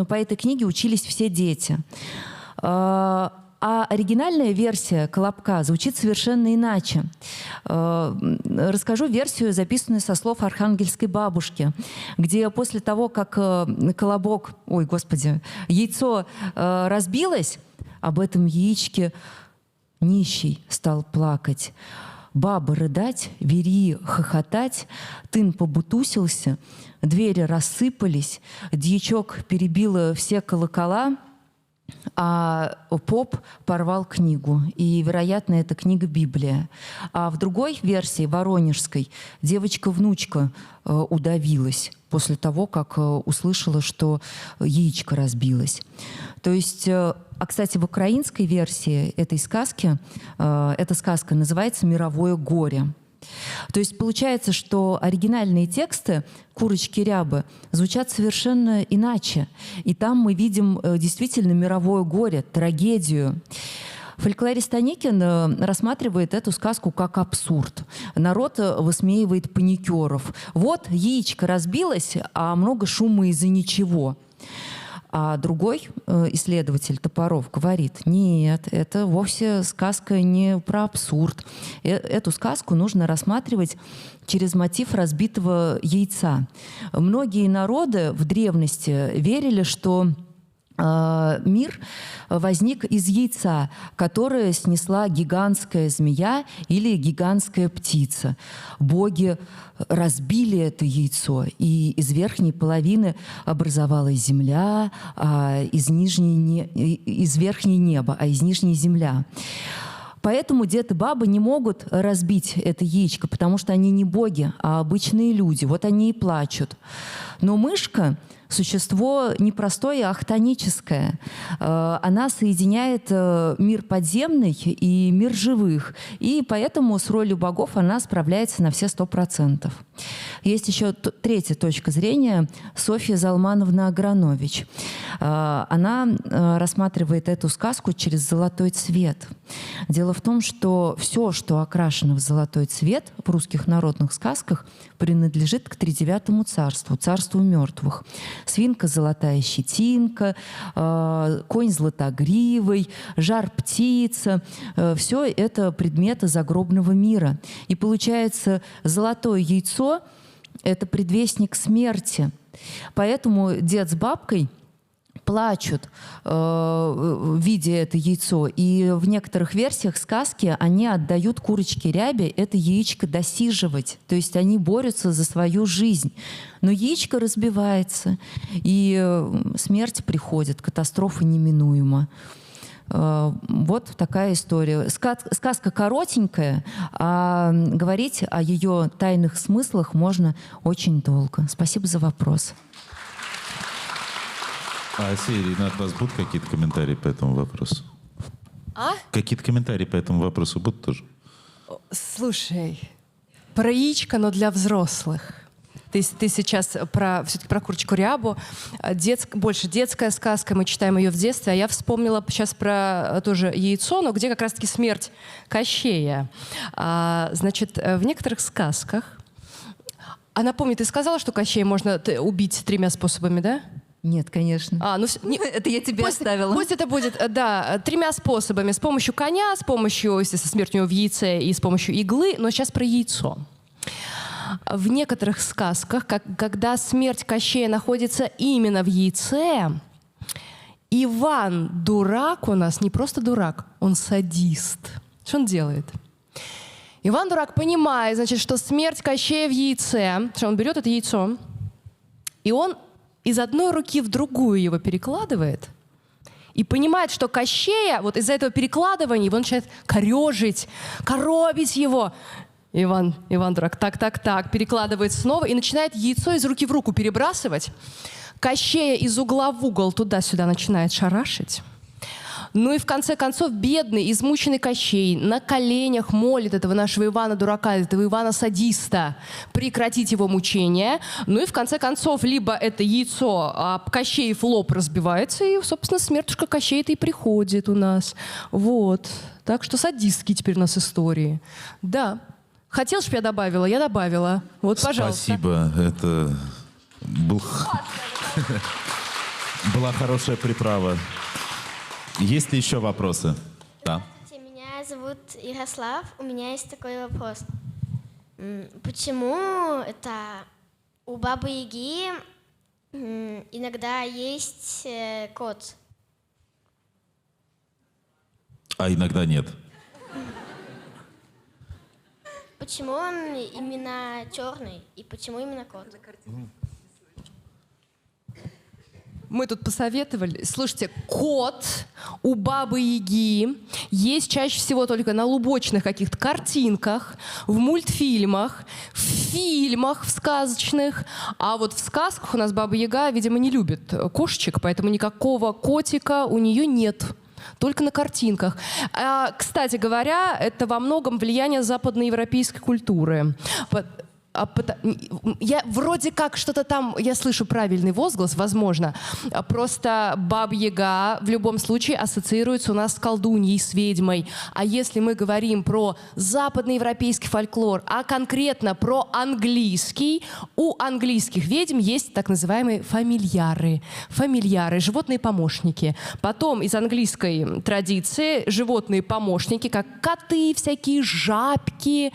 C: по этой книге учились все дети. А оригинальная версия «Колобка» звучит совершенно иначе. Расскажу версию, записанную со слов архангельской бабушки, где после того, как колобок, яйцо разбилось, об этом яичке нищий стал плакать. Баба рыдать, вери хохотать, тын побутусился, двери рассыпались, дьячок перебил все колокола, а поп порвал книгу. И, вероятно, это книга «Библия». А в другой версии, воронежской, девочка-внучка удавилась после того, как услышала, что яичко разбилось. То есть, кстати, в украинской версии этой сказки, эта сказка называется «Мировое горе». То есть получается, что оригинальные тексты «Курочки рябы» звучат совершенно иначе. И там мы видим действительно мировое горе, трагедию. Фольклорист Аникин рассматривает эту сказку как абсурд. Народ высмеивает паникеров. Вот яичко разбилось, а много шума из-за ничего. А другой исследователь Топоров говорит: нет, это вовсе сказка не про абсурд. Эту сказку нужно рассматривать через мотив разбитого яйца. Многие народы в древности верили, что мир возник из яйца, которое снесла гигантская змея или гигантская птица. Боги разбили это яйцо, и из верхней половины образовалась земля, из верхней небо, а из нижней земля. Поэтому дед и баба не могут разбить это яичко, потому что они не боги, а обычные люди. Вот они и плачут. Но мышка — существо непростое, а хтоническое. Она соединяет мир подземный и мир живых. И поэтому с ролью богов она справляется на все 100%. Есть еще третья точка зрения. Софья Залмановна Агранович. Она рассматривает эту сказку через золотой цвет. Дело в том, что все, что окрашено в золотой цвет в русских народных сказках, принадлежит к тридевятому царству, царству мертвых. Свинка золотая щетинка, конь златогривый, жар-птица — все это предметы загробного мира. И получается, золотое яйцо — это предвестник смерти. Поэтому дед с бабкой плачут, видя это яйцо. И в некоторых версиях сказки они отдают курочке Рябе это яичко досиживать. То есть они борются за свою жизнь. Но яичко разбивается, и смерть приходит, катастрофа неминуема. Вот такая история. Сказка коротенькая, а говорить о ее тайных смыслах можно очень долго. Спасибо за вопрос.
B: Ирина, от вас будут какие-то комментарии по этому вопросу? Какие-то комментарии по этому вопросу будут тоже?
D: Слушай, про яичко, но для взрослых. Ты сейчас все-таки про курочку Рябу. Больше детская сказка, мы читаем ее в детстве. А я вспомнила сейчас про тоже яйцо, но где как раз-таки смерть Кощея. Значит, в некоторых сказках... А напомни, ты сказала, что Кощея можно убить 3 способами, да?
C: Нет, конечно. Это я тебе оставила.
D: Пусть это будет, да, 3 способами. С помощью коня, с помощью, естественно, смерть у него в яйце и с помощью иглы. Но сейчас про яйцо. В некоторых сказках, когда смерть Кощея находится именно в яйце, Иван Дурак у нас не просто дурак, он садист. Что он делает? Иван Дурак понимает, значит, что смерть Кощея в яйце, что он берет это яйцо, и он из одной руки в другую его перекладывает, и понимает, что Кощея, вот из-за этого перекладывания, его начинает корежить, коробить его. Иван Дурак, так, перекладывает снова и начинает яйцо из руки в руку перебрасывать. Кощея из угла в угол туда-сюда начинает шарашить. Ну и в конце концов бедный, измученный Кощей на коленях молит этого нашего Ивана Дурака, этого Ивана-садиста прекратить его мучения. Ну и в конце концов либо это яйцо об Кощеев лоб разбивается, и, собственно, смертушка Кощея-то и приходит у нас. Вот. Так что садистские теперь у нас истории. Да. Хотел, чтобы я добавила? Я добавила. Вот, пожалуйста.
B: Спасибо. Это была хорошая приправа. Есть ли еще вопросы? Да.
G: Меня зовут Ярослав. У меня есть такой вопрос. Почему это у Бабы-Яги иногда есть кот?
B: А иногда нет.
G: Почему он именно черный и почему именно кот?
D: Мы тут посоветовали. Слушайте, кот у Бабы-Яги есть чаще всего только на лубочных каких-то картинках, в мультфильмах, в фильмах, в сказочных. А вот в сказках у нас Баба-Яга, видимо, не любит кошечек, поэтому никакого котика у нее нет. Только на картинках. Кстати говоря, это во многом влияние западноевропейской культуры. Я вроде как что-то там, я слышу правильный возглас, возможно. Просто Баба-Яга в любом случае ассоциируется у нас с колдуньей, с ведьмой. А если мы говорим про западноевропейский фольклор, а конкретно про английский, у английских ведьм есть так называемые фамильяры. Фамильяры, животные помощники. Потом из английской традиции животные помощники, как коты, всякие жабки,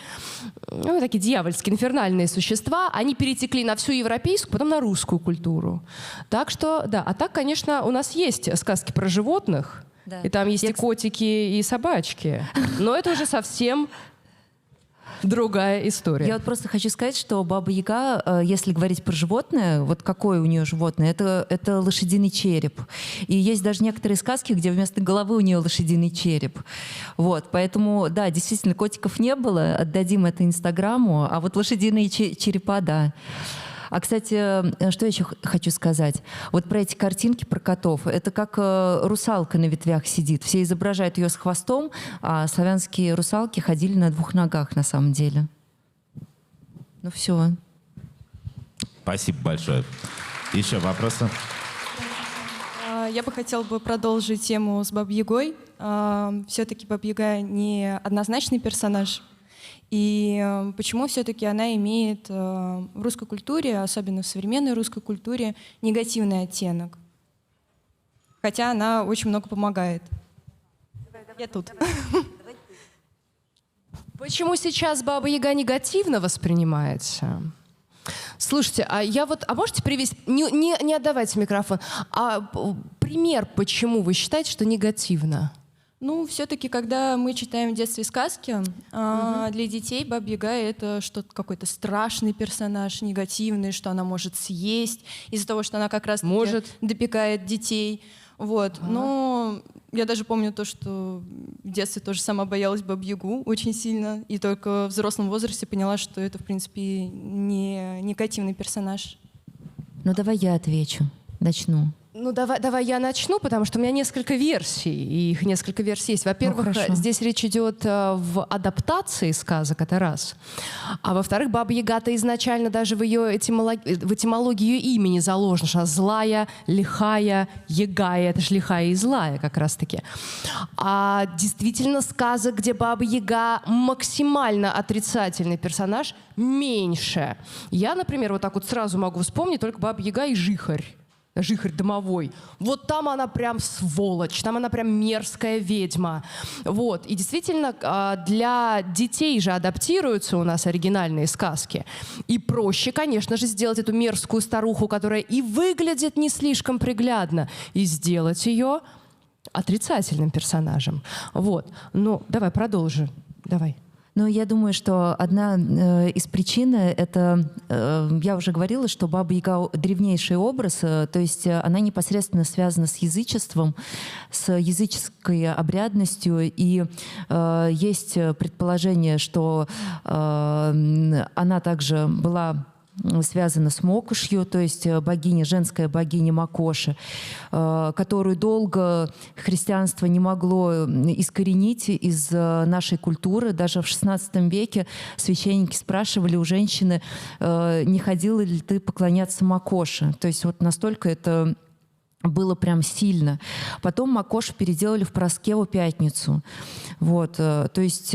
D: ну, такие дьявольские, инфернальные существа, они перетекли на всю европейскую, потом на русскую культуру. Так что, да. А так, конечно, у нас есть сказки про животных, да. И там есть и котики, и собачки. Но это уже совсем другая история.
C: Я вот просто хочу сказать, что Баба-Яга, если говорить про животное, вот какое у нее животное, это лошадиный череп. И есть даже некоторые сказки, где вместо головы у нее лошадиный череп. Вот, поэтому, да, действительно, котиков не было, отдадим это Инстаграму, а вот лошадиные черепа, да. А, кстати, что еще хочу сказать? Вот про эти картинки про котов. Это как русалка на ветвях сидит. Все изображают ее с хвостом, а славянские русалки ходили на 2 ногах на самом деле. Ну все.
B: Спасибо большое. Еще вопросы?
L: Я бы хотела продолжить тему с Бабой-Ягой. Все-таки Баба-Яга не однозначный персонаж. И почему все-таки она имеет в русской культуре, особенно в современной русской культуре, негативный оттенок? Хотя она очень много помогает. Я тут.
D: Почему сейчас Баба-Яга негативно воспринимается? Слушайте, а можете привести, не отдавайте микрофон, пример, почему вы считаете, что негативно?
L: Ну, все-таки, когда мы читаем в детстве сказки, для детей Баба-Яга — это что-то, какой-то страшный персонаж, негативный, что она может съесть из-за того, что она как раз допекает детей. Вот. Но я даже помню то, что в детстве тоже сама боялась Бабу-Ягу очень сильно, и только в взрослом возрасте поняла, что это, в принципе, не негативный персонаж.
C: Ну, давай я отвечу, начну.
D: Ну, давай я начну, потому что у меня несколько версий, и их несколько версий есть. Во-первых, здесь речь идет в адаптации сказок, это раз. А во-вторых, Баба-Яга-то изначально даже в ее этимологии ее имени заложено, что она злая, лихая, ягая. Это же лихая и злая как раз-таки. А действительно сказок, где Баба-Яга максимально отрицательный персонаж, меньше. Я, например, вот так вот сразу могу вспомнить только Баба-Яга и Жихарь. Жихарь домовой. Вот там она прям сволочь, там она прям мерзкая ведьма. Вот. И действительно, для детей же адаптируются у нас оригинальные сказки. И проще, конечно же, сделать эту мерзкую старуху, которая и выглядит не слишком приглядно, и сделать ее отрицательным персонажем. Вот. Ну, давай, продолжи. Давай.
C: Ну, я думаю, что одна из причин — это, я уже говорила, что Баба-Яга — древнейший образ, то есть она непосредственно связана с язычеством, с языческой обрядностью, и есть предположение, что она также была связана с Мокушью, то есть богиня, женская богиня Макоши, которую долго христианство не могло искоренить из нашей культуры. Даже в XVI веке священники спрашивали у женщины, не ходила ли ты поклоняться Макоше. То есть вот настолько это было прям сильно. Потом Макошу переделали в Параскеву Пятницу. Вот, то есть...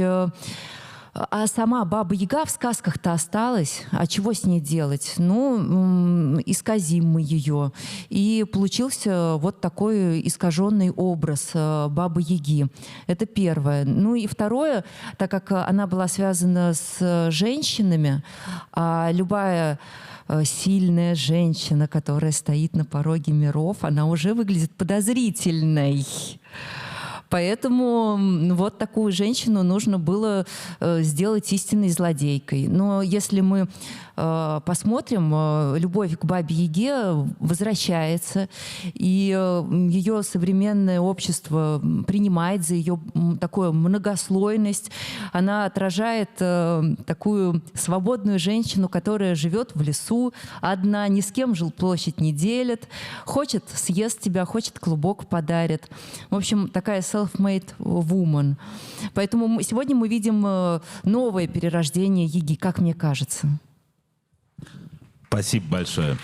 C: А сама Баба-Яга в сказках-то осталась. А чего с ней делать? Ну, исказим мы ее. И получился вот такой искаженный образ Бабы-Яги. Это первое. Ну и второе, так как она была связана с женщинами, а любая сильная женщина, которая стоит на пороге миров, она уже выглядит подозрительной. Поэтому вот такую женщину нужно было сделать истинной злодейкой. Но если мы посмотрим, любовь к Бабе-Яге возвращается, и ее современное общество принимает за ее такую многослойность. Она отражает такую свободную женщину, которая живет в лесу одна, ни с кем жилплощадь не делит, хочет — съест тебя, хочет — клубок подарит. В общем, такая self-made woman. Поэтому сегодня мы видим новое перерождение Яги, как мне кажется.
B: Спасибо большое.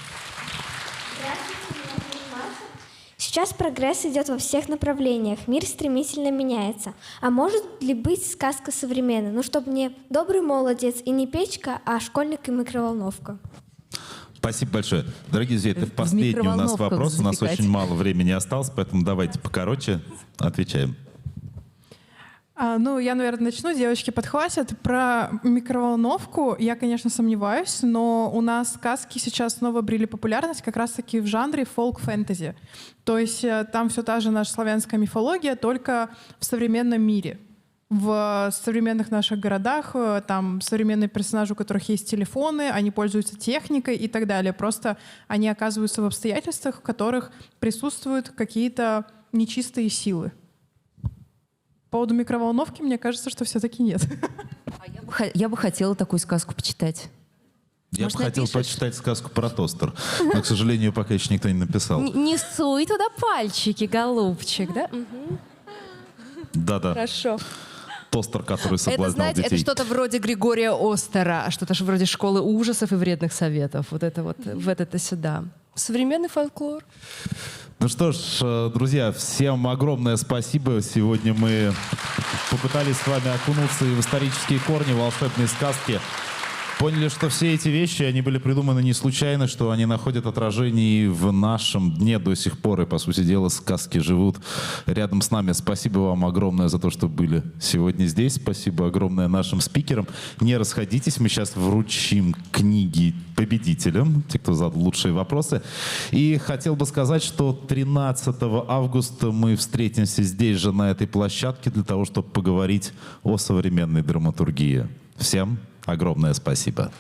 G: Сейчас прогресс идет во всех направлениях, мир стремительно меняется. А может ли быть сказка современной? Ну, чтобы не добрый молодец и не печка, а школьник и микроволновка.
B: Спасибо большое. Дорогие друзья, это последний у нас вопрос. У нас очень мало времени осталось, поэтому давайте покороче отвечаем.
E: Ну, я, наверное, начну, девочки подхватят. Про микроволновку я, конечно, сомневаюсь, но у нас сказки сейчас снова обрели популярность как раз-таки в жанре фолк-фэнтези. То есть там все та же наша славянская мифология, только в современном мире. В современных наших городах там современные персонажи, у которых есть телефоны, они пользуются техникой и так далее. Просто они оказываются в обстоятельствах, в которых присутствуют какие-то нечистые силы. По поводу микроволновки, мне кажется, что все-таки нет.
C: Я бы хотела такую сказку почитать.
B: Я бы
L: Может,
B: хотел
L: напишешь?
B: прочитать сказку про тостер, но, к сожалению, пока еще никто не написал.
L: Не суй туда пальчики, голубчик, да?
B: Да-да.
L: Хорошо.
B: Тостер, который
D: Это,
B: соблазнял
D: знаете, это
B: детей.
D: что-то вроде Григория Остера, что-то же вроде школы ужасов и вредных советов. Вот это вот, в это сюда. Современный фольклор.
B: Ну что ж, друзья, всем огромное спасибо. Сегодня мы попытались с вами окунуться и в исторические корни волшебной сказки. Поняли, что все эти вещи, они были придуманы не случайно, что они находят отражение и в нашем дне до сих пор. И, по сути дела, сказки живут рядом с нами. Спасибо вам огромное за то, что были сегодня здесь. Спасибо огромное нашим спикерам. Не расходитесь, мы сейчас вручим книги победителям, те, кто задал лучшие вопросы. И хотел бы сказать, что 13 августа мы встретимся здесь же, на этой площадке, для того, чтобы поговорить о современной драматургии. Всем огромное спасибо.